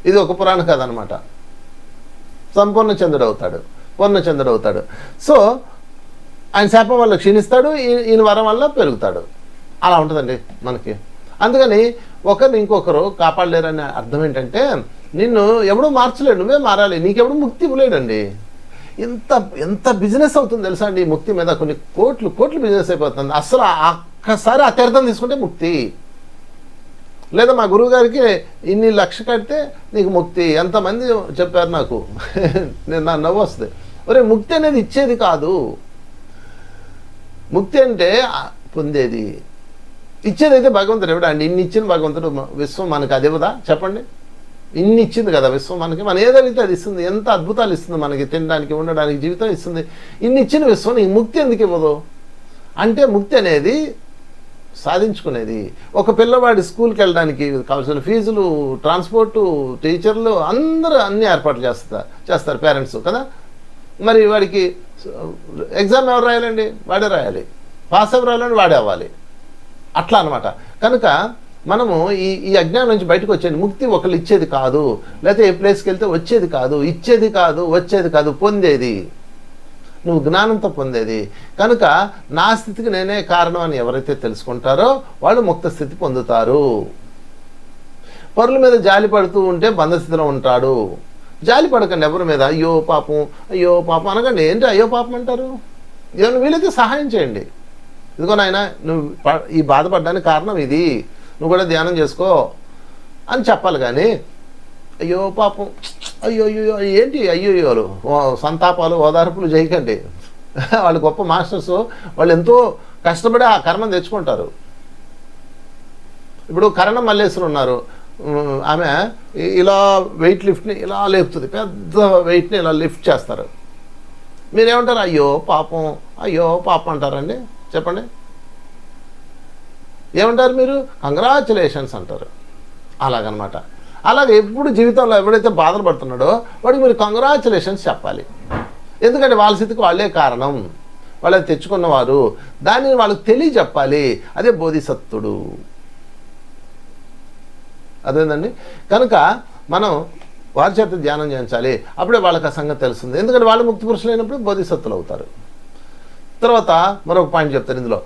ఇది ఒక పురాణ కథ అనమాట. సంపూర్ణ చంద్రుడు అవుతాడు, పూర్ణచంద్రుడు అవుతాడు. సో ఆయన శాపం వల్ల క్షీణిస్తాడు, ఈయన వరం వల్ల పెరుగుతాడు. అలా ఉంటుందండి మనకి. అందుకని ఒకరిని ఇంకొకరు కాపాడలేరనే అర్థం ఏంటంటే, నిన్ను ఎవడూ మార్చలేడు, నువ్వే మారాలి. నీకెవడూ ముక్తి ఇవ్వలేడండి. ఎంత బిజినెస్ అవుతుంది తెలుసా అండి ఈ ముక్తి మీద. కొన్ని కోట్లు బిజినెస్ అయిపోతుంది. అసలు ఒక్కసారి ఆ తీర్థం తీసుకుంటే ముక్తి. లేదా మా గురువు గారికి ఇన్ని లక్ష కడితే నీకు ముక్తి. ఎంతమంది చెప్పారు నాకు. నేను నా నవ్వు వస్తుంది. ఒరే, ముక్తి అనేది ఇచ్చేది కాదు. ముక్తి అంటే పొందేది. ఇచ్చేదైతే భగవంతుడు ఎవడా అండి? ఇన్ని ఇచ్చిన భగవంతుడు. విశ్వం మనకు అది ఇవ్వదా చెప్పండి? ఇన్ని ఇచ్చింది కదా విశ్వం మనకి. మనం ఏదైతే అది ఇస్తుంది. ఎంత అద్భుతాలు ఇస్తుంది మనకి, తినడానికి, ఉండడానికి, జీవితం ఇస్తుంది. ఇన్ని ఇచ్చిన విశ్వం నీకు ముక్తి ఎందుకు ఇవ్వదు? అంటే ముక్తి అనేది సాధించుకునేది. ఒక పిల్లవాడి స్కూల్కి వెళ్ళడానికి కావాల్సిన ఫీజులు, ట్రాన్స్పోర్టు, టీచర్లు అందరూ అన్ని ఏర్పాట్లు చేస్తారు పేరెంట్స్ కదా. మరి వాడికి ఎగ్జామ్ ఎవరు రాయాలండి? వాడే రాయాలి. పాస్ ఎవరు రాయాలండి? వాడే అవ్వాలి. అట్లా అనమాట. కనుక మనము ఈ అజ్ఞానం నుంచి బయటకు వచ్చేది. ముక్తి ఒకళ్ళు ఇచ్చేది కాదు, లేకపోతే ఏ ప్లేస్కి వెళ్తే వచ్చేది కాదు, ఇచ్చేది కాదు, వచ్చేది కాదు, పొందేది. నువ్వు జ్ఞానంతో పొందేది. కనుక నా స్థితికి నేనే కారణం అని ఎవరైతే తెలుసుకుంటారో వాళ్ళు ముక్త స్థితి పొందుతారు. పరుల మీద జాలి పడుతూ ఉంటే బంధస్థితిలో ఉంటాడు. జాలి పడకండి ఎవరి మీద. అయ్యో పాపం అనకండి. ఏంటి అయ్యో పాపం అంటారు? ఏమైనా వీలైతే సహాయం చేయండి. ఇదిగో నాయన, నువ్వు ఈ బాధపడడానికి కారణం ఇది, నువ్వు కూడా ధ్యానం చేసుకో అని చెప్పాలి. కానీ అయ్యో పాపం, అయ్యో ఏంటి అయ్యోయోలు, సంతాపాలు, ఓదార్పులు చేయకండి. వాళ్ళు గొప్ప మాస్టర్స్. వాళ్ళు ఎంతో కష్టపడి ఆ కర్మను తెచ్చుకుంటారు. ఇప్పుడు కరణం మల్లేశ్వరు ఉన్నారు. ఆమె ఇలా వెయిట్ లిఫ్ట్ని ఇలా లేపుతుంది, పెద్ద వెయిట్ని ఇలా లిఫ్ట్ చేస్తారు. మీరేమంటారు? అయ్యో పాపం అంటారండి? చెప్పండి, ఏమంటారు మీరు? కంగ్రాచులేషన్స్ అంటారు. అలాగనమాట. అలాగే ఎప్పుడు జీవితంలో ఎవడైతే బాధలు పడుతున్నాడో వాడికి మీరు కంగ్రాచులేషన్స్ చెప్పాలి. ఎందుకంటే వాళ్ళ స్థితికి వాళ్ళే కారణం. వాళ్ళు అది తెచ్చుకున్నవారు, దానిని వాళ్ళకి తెలియజెప్పాలి. అదే బోధిసత్వుడు. అదేందండి. కనుక మనం వారి చేత ధ్యానం చేయించాలి. అప్పుడే వాళ్ళకి ఆ సంగతి తెలుస్తుంది. ఎందుకంటే వాళ్ళు ముక్తి పురుషులు అయినప్పుడు బోధిసత్తులు అవుతారు. తర్వాత మరొక పాయింట్ చెప్తారు ఇందులో,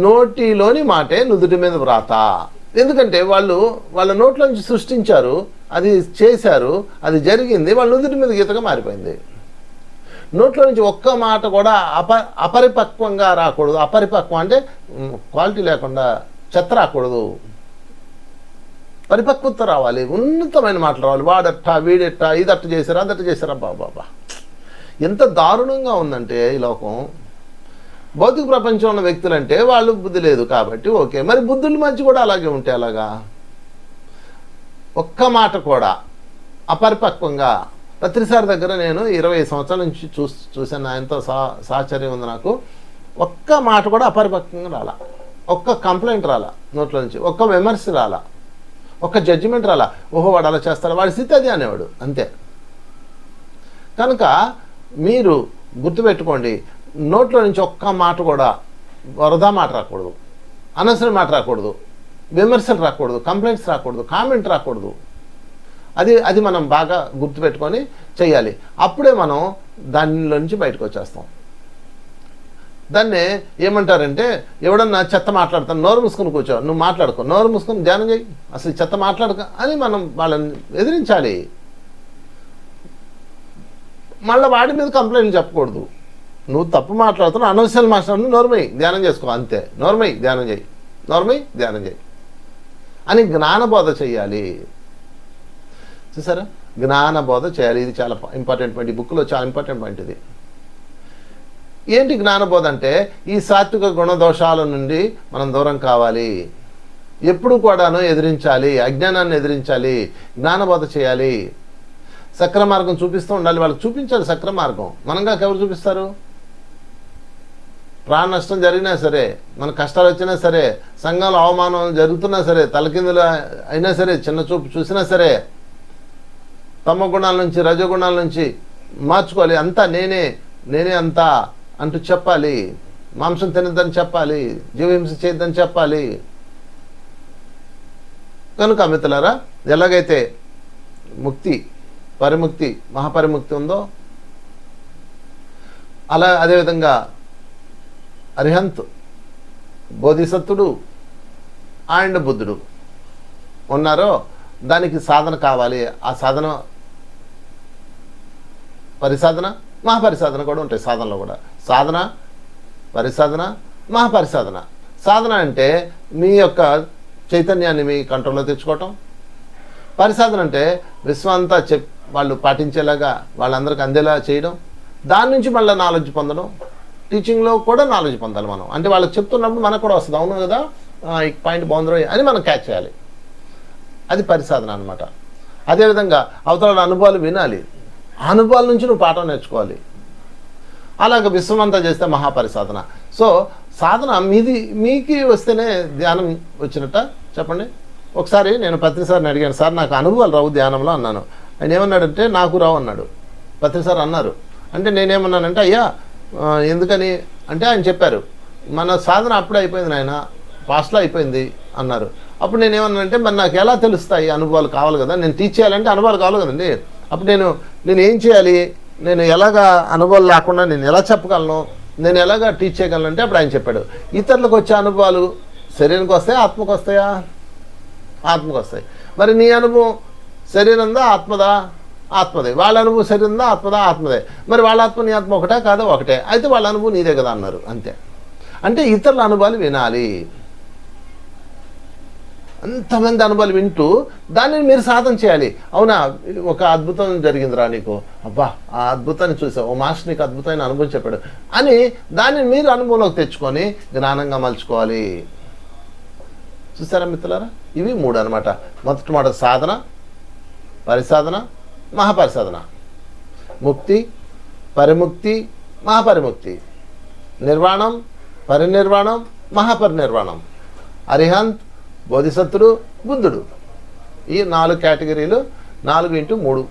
నోటిలోని మాటే నుదుటి మీద వ్రాత. ఎందుకంటే వాళ్ళు వాళ్ళ నోట్లో నుంచి సృష్టించారు, అది చేశారు, అది జరిగింది, వాళ్ళ నుదుటి మీద గీతగా మారిపోయింది. నోట్లో నుంచి ఒక్క మాట కూడా అపరిపక్వంగా రాకూడదు. అపరిపక్వం అంటే క్వాలిటీ లేకుండా చెత్త రాకూడదు. పరిపక్వత రావాలి, ఉన్నతమైన మాటలు రావాలి. వాడట్ట, వీడెట్ట, ఇదట్ట చేశారా, అదట్ట చేశారా, బాబా ఎంత దారుణంగా ఉందంటే ఈ లోకం. భౌతిక ప్రపంచంలో ఉన్న వ్యక్తులంటే వాళ్ళు బుద్ధి లేదు కాబట్టి ఓకే, మరి బుద్ధుల మధ్య కూడా అలాగే ఉంటే అలాగా? ఒక్క మాట కూడా అపరిపక్వంగా. పత్రిసారి దగ్గర నేను 20 సంవత్సరాల నుంచి చూశాను. ఆయనతో సాహచర్యం ఉంది నాకు. ఒక్క మాట కూడా అపరిపక్వంగా రాలా, ఒక్క కంప్లైంట్ రాలా నోట్లో నుంచి, ఒక్క విమర్శ రాలా, ఒక్క జడ్జిమెంట్ రాలా. ఓహో వాడు అలా చేస్తాడు, వాడి స్థితి అది అనేవాడు అంతే. కనుక మీరు గుర్తుపెట్టుకోండి, నోట్లో నుంచి ఒక్క మాట కూడా వరదా మాట రాకూడదు, అనవసరం మాట రాకూడదు, విమర్శలు రాకూడదు, కంప్లైంట్స్ రాకూడదు, కామెంట్ రాకూడదు. అది మనం బాగా గుర్తుపెట్టుకొని చెయ్యాలి. అప్పుడే మనం దానిలో నుంచి బయటకు వచ్చేస్తాం. దాన్నే ఏమంటారంటే, ఎవడన్నా చెత్త మాట్లాడతాను, నోరు మూసుకొని కూర్చో, నువ్వు మాట్లాడుకో, నోరు మూసుకొని ధ్యానం చేయి, అసలు చెత్త మాట్లాడక అని మనం వాళ్ళని ఎదిరించాలి. మళ్ళీ వాడి మీద కంప్లైంట్లు చెప్పకూడదు. నువ్వు తప్పు మాట్లాడుతున్నావు, అనవసరం మాట్లాడు, నోర్మై ధ్యానం చేసుకో, అంతే. నోర్మై ధ్యానం చేయి, నోర్మై ధ్యానం చేయి అని జ్ఞానబోధ చేయాలి. చూసారా, జ్ఞానబోధ చేయాలి. ఇది చాలా ఇంపార్టెంట్ పాయింట్, ఈ బుక్లో చాలా ఇంపార్టెంట్ పాయింట్ ఇది. ఏంటి జ్ఞానబోధ అంటే, ఈ సాత్విక గుణదోషాల నుండి మనం దూరం కావాలి, ఎప్పుడు కూడాను ఎదిరించాలి, అజ్ఞానాన్ని ఎదిరించాలి, జ్ఞానబోధ చేయాలి, సక్ర మార్గం చూపిస్తూ ఉండాలి. వాళ్ళకి చూపించాలి సక్ర మార్గం. మనంగా ఎవరు చూపిస్తారు? ప్రాణ నష్టం జరిగినా సరే, మన కష్టాలు వచ్చినా సరే, సంఘంలో అవమానం జరుగుతున్నా సరే, తలకిందులు అయినా సరే, చిన్న చూపు చూసినా సరే, తమ గుణాల నుంచి రజగుణాల నుంచి మార్చుకోవాలి. అంతా నేనే అంతా అంటూ చెప్పాలి. మాంసం తినద్దని చెప్పాలి, జీవహింస చేయొద్దని చెప్పాలి. కనుక మిత్రులారా, ఎలాగైతే ముక్తి, పరిముక్తి, మహాపరిముక్తి ఉందో, అదేవిధంగా అరిహంత్, బోధిసత్వుడు అండ్ బుద్ధుడు ఉన్నారో దానికి సాధన కావాలి. ఆ సాధన పరిసాధన, మహాపరిసాధన కూడా ఉంటాయి సాధనలో కూడా. సాధన, పరిసాధన, మహాపరిసాధన. సాధన అంటే మీ యొక్క చైతన్యాన్ని మీ కంట్రోల్లో తెచ్చుకోవటం. పరిసాధన అంటే విశ్వాంతా వాళ్ళు పాటించేలాగా వాళ్ళందరికీ అందేలా చేయడం. దాని నుంచి మళ్ళీ నాలెడ్జ్ పొందడం. టీచింగ్లో కూడా నాలెడ్జ్ పొందాలి మనం. అంటే వాళ్ళకి చెప్తున్నప్పుడు మనకు కూడా వస్తుంది, అవును కదా ఈ పాయింట్ బాగుంది అని మనం క్యాచ్ చేయాలి. అది పరిసాధన అనమాట. అదేవిధంగా అవతల అనుభవాలు వినాలి, ఆ అనుభవాల నుంచి నువ్వు పాఠం నేర్చుకోవాలి. అలాగ విశ్వమంతా చేస్తే మహాపరిసాధన. సో సాధన మీకి వస్తేనే ధ్యానం వచ్చినట్ట చెప్పండి. ఒకసారి నేను పత్రిసారిని అడిగాను, సార్ నాకు అనుభవాలు రావు ధ్యానంలో అన్నాను. ఆయన ఏమన్నాడంటే, నాకు రావు అన్నాడు. పత్రిసారి అన్నారు. అంటే నేనేమన్నానంటే, అయ్యా ఎందుకని అంటే ఆయన చెప్పారు, మన సాధన అప్పుడే అయిపోయింది నాయన, పాస్ట్లో అయిపోయింది అన్నారు. అప్పుడు నేనేమన్నానంటే, మరి నాకు ఎలా తెలుస్తాయి అనుభవాలు కావాలి కదా, నేను టీచ్ చేయాలంటే అనుభవాలు కావాలి కదండి. అప్పుడు నేను ఏం చేయాలి, నేను ఎలాగా అనుభవాలు లేకుండా నేను ఎలా చెప్పగలను, నేను ఎలాగా టీచ్ చేయగలను అంటే అప్పుడు ఆయన చెప్పాడు, ఇతరులకు వచ్చే అనుభవాలు శరీరానికి వస్తాయా ఆత్మకు వస్తాయా? ఆత్మకు వస్తాయి. మరి నీ అనుభవం శరీరందా ఆత్మదా? ఆత్మదే. వాళ్ళ అనుభవం శరీరందా ఆత్మదా? ఆత్మదే. మరి వాళ్ళ ఆత్మ నీ ఆత్మ ఒకటే కాదా? ఒకటే. అయితే వాళ్ళ అనుభవం నీదే కదా అన్నారు. అంతే. అంటే ఇతరుల అనుభవాలు వినాలి. అంతమంది అనుభవాలు వింటూ దాన్ని మీరు సాధన చేయాలి. అవునా, ఒక అద్భుతం జరిగిందిరా నీకు, అబ్బా ఆ అద్భుతాన్ని చూసావు, ఓ మాస్టర్ నీకు అద్భుతమైన అనుభవం చెప్పాడు అని దాన్ని మీరు అనుభవంలోకి తెచ్చుకొని జ్ఞానంగా మలుచుకోవాలి. చూసారా మిత్రులారా, ఇవి 3 అనమాట. మొదటి మాట సాధన, పరిసాధన, మహాపరిసాధన. ముక్తి, పరిముక్తి, మహాపరిముక్తి. నిర్వాణం, పరినిర్వాణం, మహాపరినిర్వాణం. అరిహంత్, బోధిసత్వుడు, బుద్ధుడు. ఈ 4 కేటగిరీలు. 4 × 3.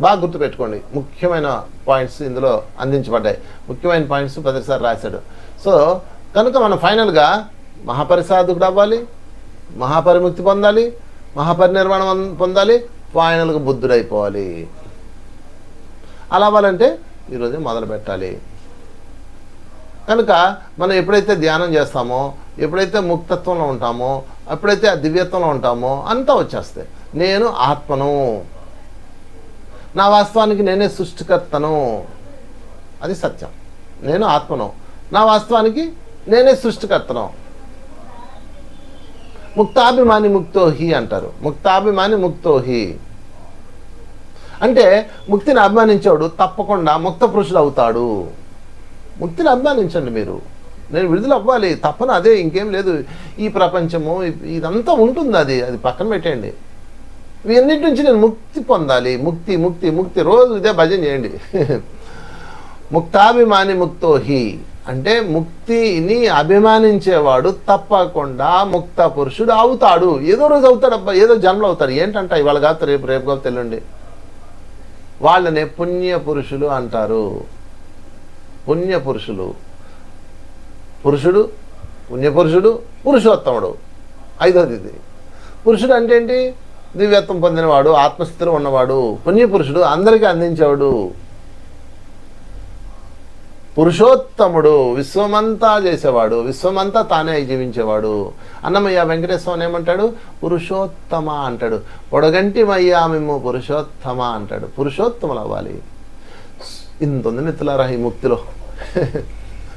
బాగా గుర్తుపెట్టుకోండి, ముఖ్యమైన పాయింట్స్ ఇందులో అందించబడ్డాయి. ముఖ్యమైన పాయింట్స్ ప్రతిసారి రాశాడు. సో కనుక మనం ఫైనల్గా మహాపరిసాధకుడు అవ్వాలి, మహాపరిముక్తి పొందాలి, మహాపరినిర్వాణం పొందాలి, ఫైనల్గా బుద్ధుడైపోవాలి. అలా అవ్వాలంటే ఈరోజు మొదలు పెట్టాలి. కనుక మనం ఎప్పుడైతే ధ్యానం చేస్తామో, ఎప్పుడైతే ముక్తత్వంలో ఉంటామో, ఎప్పుడైతే ఆ దివ్యత్వంలో ఉంటామో అంతా వచ్చేస్తాయి. నేను ఆత్మను, నా వాస్తవానికి నేనే సృష్టికర్తను, అది సత్యం. నేను ఆత్మను, నా వాస్తవానికి నేనే సృష్టికర్తను. ముక్తాభిమాని ముక్తోహి అంటారు. ముక్తాభిమాని ముక్తోహి అంటే ముక్తిని అభిమానించాడు తప్పకుండా ముక్త పురుషుడు అవుతాడు. ముక్తిని అభిమానించండి మీరు. నేను విడుదల అవ్వాలి తప్పన, అదే, ఇంకేం లేదు. ఈ ప్రపంచము ఇదంతా ఉంటుంది, అది పక్కన పెట్టేయండి. ఇవన్నిటి నుంచి నేను ముక్తి పొందాలి. ముక్తి ముక్తి ముక్తి, రోజు ఇదే భజన చేయండి. ముక్తాభిమాని ముక్తోహి అంటే ముక్తిని అభిమానించేవాడు తప్పకుండా ముక్త పురుషుడు అవుతాడు. ఏదో రోజు అవుతాడు అబ్బా, ఏదో జన్మలో అవుతాడు. ఏంటంట ఇవాళ కాదు, రేపు కాదు, తెల్లండి. వాళ్ళనే పుణ్య పురుషులు అంటారు. పుణ్య పురుషులు, పురుషుడు, పుణ్యపురుషుడు, పురుషోత్తముడు, ఐదోది ఇది. పురుషుడు అంటే ఏంటి? దివ్యత్వం పొందినవాడు, ఆత్మస్థితిలో ఉన్నవాడు. పుణ్యపురుషుడు అందరికీ అందించేవాడు. పురుషోత్తముడు విశ్వమంతా చేసేవాడు, విశ్వమంతా తానే జీవించేవాడు. అన్నమయ్య వెంకటేశ్వరం ఏమంటాడు? పురుషోత్తమ అంటాడు. పొడగంటిమయ్యా మేము పురుషోత్తమ అంటాడు. పురుషోత్తములు అవ్వాలి. ఇంత ఉంది మిత్రులారా ఈ ముక్తిలో.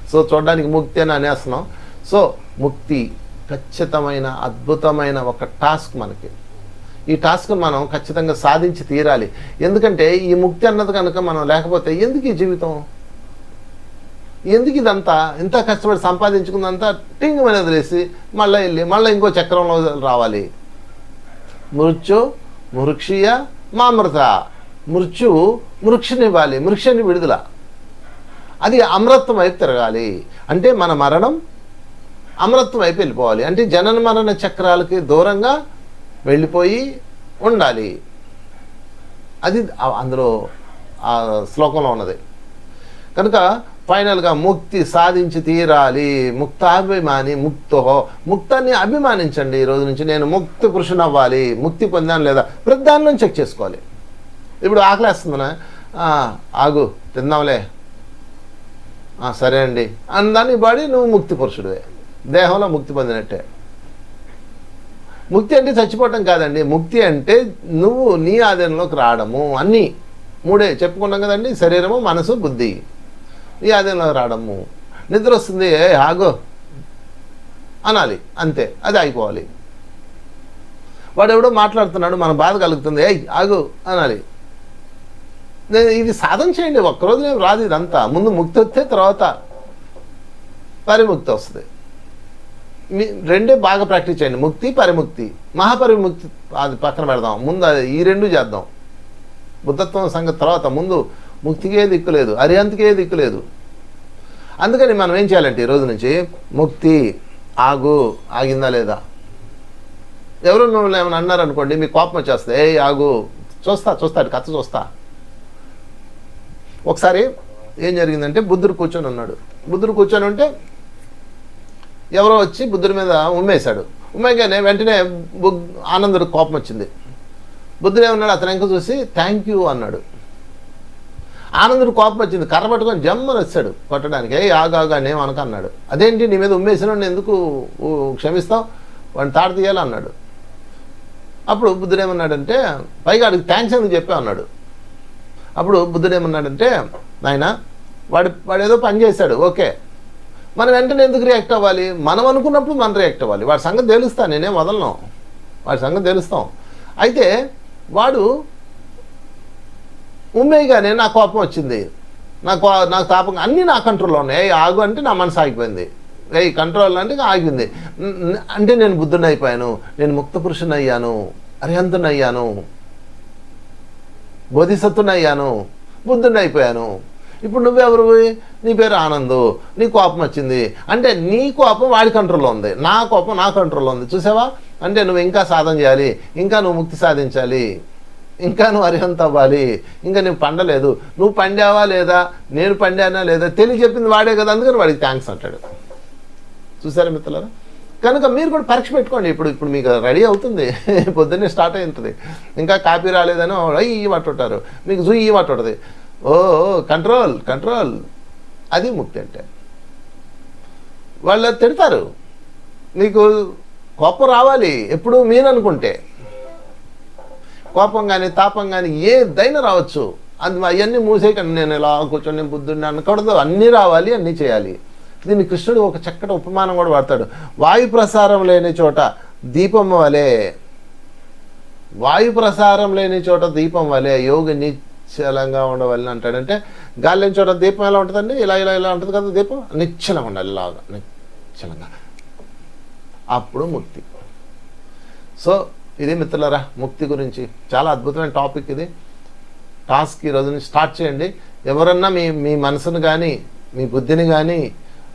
సో చూడడానికి ముక్తి అని అనేస్తున్నాం. సో ముక్తి ఖచ్చితమైన అద్భుతమైన ఒక టాస్క్ మనకి. ఈ టాస్క్ మనం ఖచ్చితంగా సాధించి తీరాలి. ఎందుకంటే ఈ ముక్తి అన్నది కనుక మనం లేకపోతే ఎందుకు ఈ జీవితం, ఎందుకు ఇదంతా ఇంత కష్టపడి సంపాదించుకుందంతా టింగ్ మీద వదిలేసి మళ్ళీ వెళ్ళి మళ్ళీ ఇంకో చక్రంలో రావాలి. మృత్యు మృక్షీయ మామృత. మృత్యువు మృక్షనివ్వాలి, మృక్షని విడుదల. అది అమరత్వం వైపు తిరగాలి. అంటే మన మరణం అమరత్వం వైపు వెళ్ళిపోవాలి. అంటే జనన మరణ చక్రాలకి దూరంగా వెళ్ళిపోయి ఉండాలి. అది అందులో ఆ శ్లోకంలో ఉన్నది. కనుక ఫైనల్గా ముక్తి సాధించి తీరాలి. ముక్తాభిమాని ముక్తో, ముక్తాన్ని అభిమానించండి. ఈ రోజు నుంచి నేను ముక్తి పురుషుని అవ్వాలి, ముక్తి పొందాను లేదా ప్రతి దానిలో చెక్ చేసుకోవాలి. ఇప్పుడు ఆకలేస్తుందనా, ఆగు తిందాంలే, సరే అండి అందాన్ని బాడీ నువ్వు ముక్తి పురుషుడివే, దేహంలో ముక్తి పొందినట్టే. ముక్తి అంటే చచ్చిపోవటం కాదండి. ముక్తి అంటే నువ్వు నీ ఆధీనంలోకి రావడము. అన్నీ మూడే చెప్పుకున్నాం కదండి, శరీరము మనసు బుద్ధి. నీ ఆధీనంలోకి రావడము. నిద్ర వస్తుంది, ఆగో అనాలి, అంతే, అది అయిపోవాలి. వాడు ఎవడో మాట్లాడుతున్నాడు, మన బాధ కలుగుతుంది, ఆగు అనాలి. ఇది సాధన చేయండి. ఒక్కరోజు నేను రాదు ఇదంతా. ముందు ముక్తి వస్తే తర్వాత పరిముక్తి వస్తుంది. రెండే బాగా ప్రాక్టీస్ చేయండి, ముక్తి పరిముక్తి. మహాపరిముక్తి అది పక్కన పెడదాం, ముందు అది ఈ రెండు చేద్దాం. బుద్ధత్వం సంగతి తర్వాత, ముందు ముక్తికే దిక్కులేదు, అరిహంతకే దిక్కులేదు. అందుకని మనం ఏం చేయాలంటే ఈ రోజు నుంచి ముక్తి, ఆగు, ఆగిందా లేదా. ఎవరు మిమ్మల్ని ఏమైనా అన్నారనుకోండి, మీకు కోపం వచ్చేస్తే ఆగు, చూస్తా కథ చూస్తా. ఒకసారి ఏం జరిగిందంటే బుద్ధుడు కూర్చొని ఉన్నాడు. బుద్ధుడు కూర్చొని ఉంటే ఎవరో వచ్చి బుద్ధుడి మీద ఉమ్మేశాడు. ఉమ్మేగానే వెంటనే ఆనందుడికి కోపం వచ్చింది. బుద్ధుడు ఏమన్నాడు, అతను ఇంకా చూసి థ్యాంక్ యూ అన్నాడు. ఆనందుడు కోపం వచ్చింది, కర్ర పట్టుకొని జమ్మని వచ్చాడు కొట్టడానికి. ఆగాగా నేను అన్నాడు. అదేంటి నీ మీద ఉమ్మేసిన ఎందుకు క్షమిస్తావు, వాడిని తాడు తీయాలి అన్నాడు. అప్పుడు బుద్ధుడు ఏమన్నాడంటే, పైగా అడిగి థ్యాంక్స్ ఎందుకు చెప్పా అన్నాడు. అప్పుడు బుద్ధుడు ఏమన్నాడంటే, నాయన వాడు ఏదో పని చేశాడు, ఓకే, మనం వెంటనే ఎందుకు రియాక్ట్ అవ్వాలి, మనం అనుకున్నప్పుడు మనం రియాక్ట్ అవ్వాలి. వాడి సంగతి తెలుస్తాను, నేనేం వదలను, వాడి సంగతి తెలుస్తాం. అయితే వాడు ఉమ్మేయగానే నా కోపం వచ్చింది, నాకు తాపం, అన్నీ నా కంట్రోల్లో ఉన్నాయి. ఆగు అంటే నా మనసు ఆగిపోయింది, కంట్రోల్ అంటే ఆగింది. అంటే నేను బుద్ధుని అయిపోయాను, నేను ముక్త పురుషుని అయ్యాను, అరిహంతుని అయ్యాను, బోధిసత్తుని అయ్యాను, బుద్ధుని అయిపోయాను. ఇప్పుడు నువ్వెవరు, నీ పేరు ఆనందు, నీ కోపం వచ్చింది అంటే నీ కోపం వాడి కంట్రోల్లో ఉంది, నా కోపం నా కంట్రోల్లో ఉంది. చూసావా, అంటే నువ్వు ఇంకా సాధన చేయాలి, ఇంకా నువ్వు ముక్తి సాధించాలి. ఇంకా నువ్వు అర్హంత అవ్వాలి, ఇంకా నువ్వు పండలేదు, నువ్వు పండావా లేదా, నేను పండానా లేదా తెలియ చెప్పింది వాడే కదా, అందుకని వాడికి థ్యాంక్స్ అంటాడు. చూసారా మిత్రులారా? కనుక మీరు కూడా పరీక్ష పెట్టుకోండి. ఇప్పుడు మీకు రెడీ అవుతుంది, పొద్దున్నే స్టార్ట్ అయి ఉంటుంది, ఇంకా కాపీ రాలేదని ఈ పట్టుంటారు, మీకు జూ ఈ పట్టు ఉంటుంది. ఓ కంట్రోల్ కంట్రోల్, అది ముక్తి అంటే. వాళ్ళు తిడతారు, నీకు కోపం రావాలి ఎప్పుడు మీరు అనుకుంటే, కోపం కానీ తాపం కానీ ఏదైనా రావచ్చు, అది అవన్నీ మూసేయకండి. నేను ఇలా కూర్చొని నేను బుద్ధుడిని అనకూడదు, అన్నీ రావాలి, అన్నీ చేయాలి. దీన్ని కృష్ణుడు ఒక చక్కటి ఉపమానం కూడా వాడతాడు. వాయు ప్రసారం లేని చోట దీపం వలె, వాయు ప్రసారం లేని చోట దీపం వలె యోగి నిశ్చలంగా ఉండవలని అంటాడంటే, గాలి లేని చోట దీపం ఎలా ఉంటుందండి, ఇలా ఇలా ఇలా ఉంటుంది కదా దీపం, నిశ్చలంగా ఉండాలి, ఇలాగా నిశ్చలంగా, అప్పుడు ముక్తి. సో ఇది మిత్రులారా ముక్తి గురించి చాలా అద్భుతమైన టాపిక్ ఇది. టాస్క్ ఈ రోజు నుంచి స్టార్ట్ చేయండి. ఎవరన్నా మీ మనసును కానీ మీ బుద్ధిని కానీ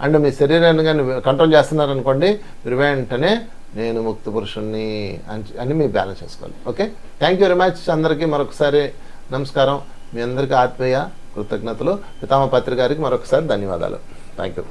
అండ్ మీ శరీరాన్ని కానీ కంట్రోల్ చేస్తున్నారనుకోండి, మీరు వెంటనే నేను ముక్తి పురుషుణ్ణి అని మీరు బ్యాలెన్స్ చేసుకోవాలి. Okay, thank you very much. అందరికీ మరొకసారి నమస్కారం. మీ అందరికీ ఆత్మీయ కృతజ్ఞతలు. పితామహ పత్రి గారికి మరొకసారి ధన్యవాదాలు. Thank you.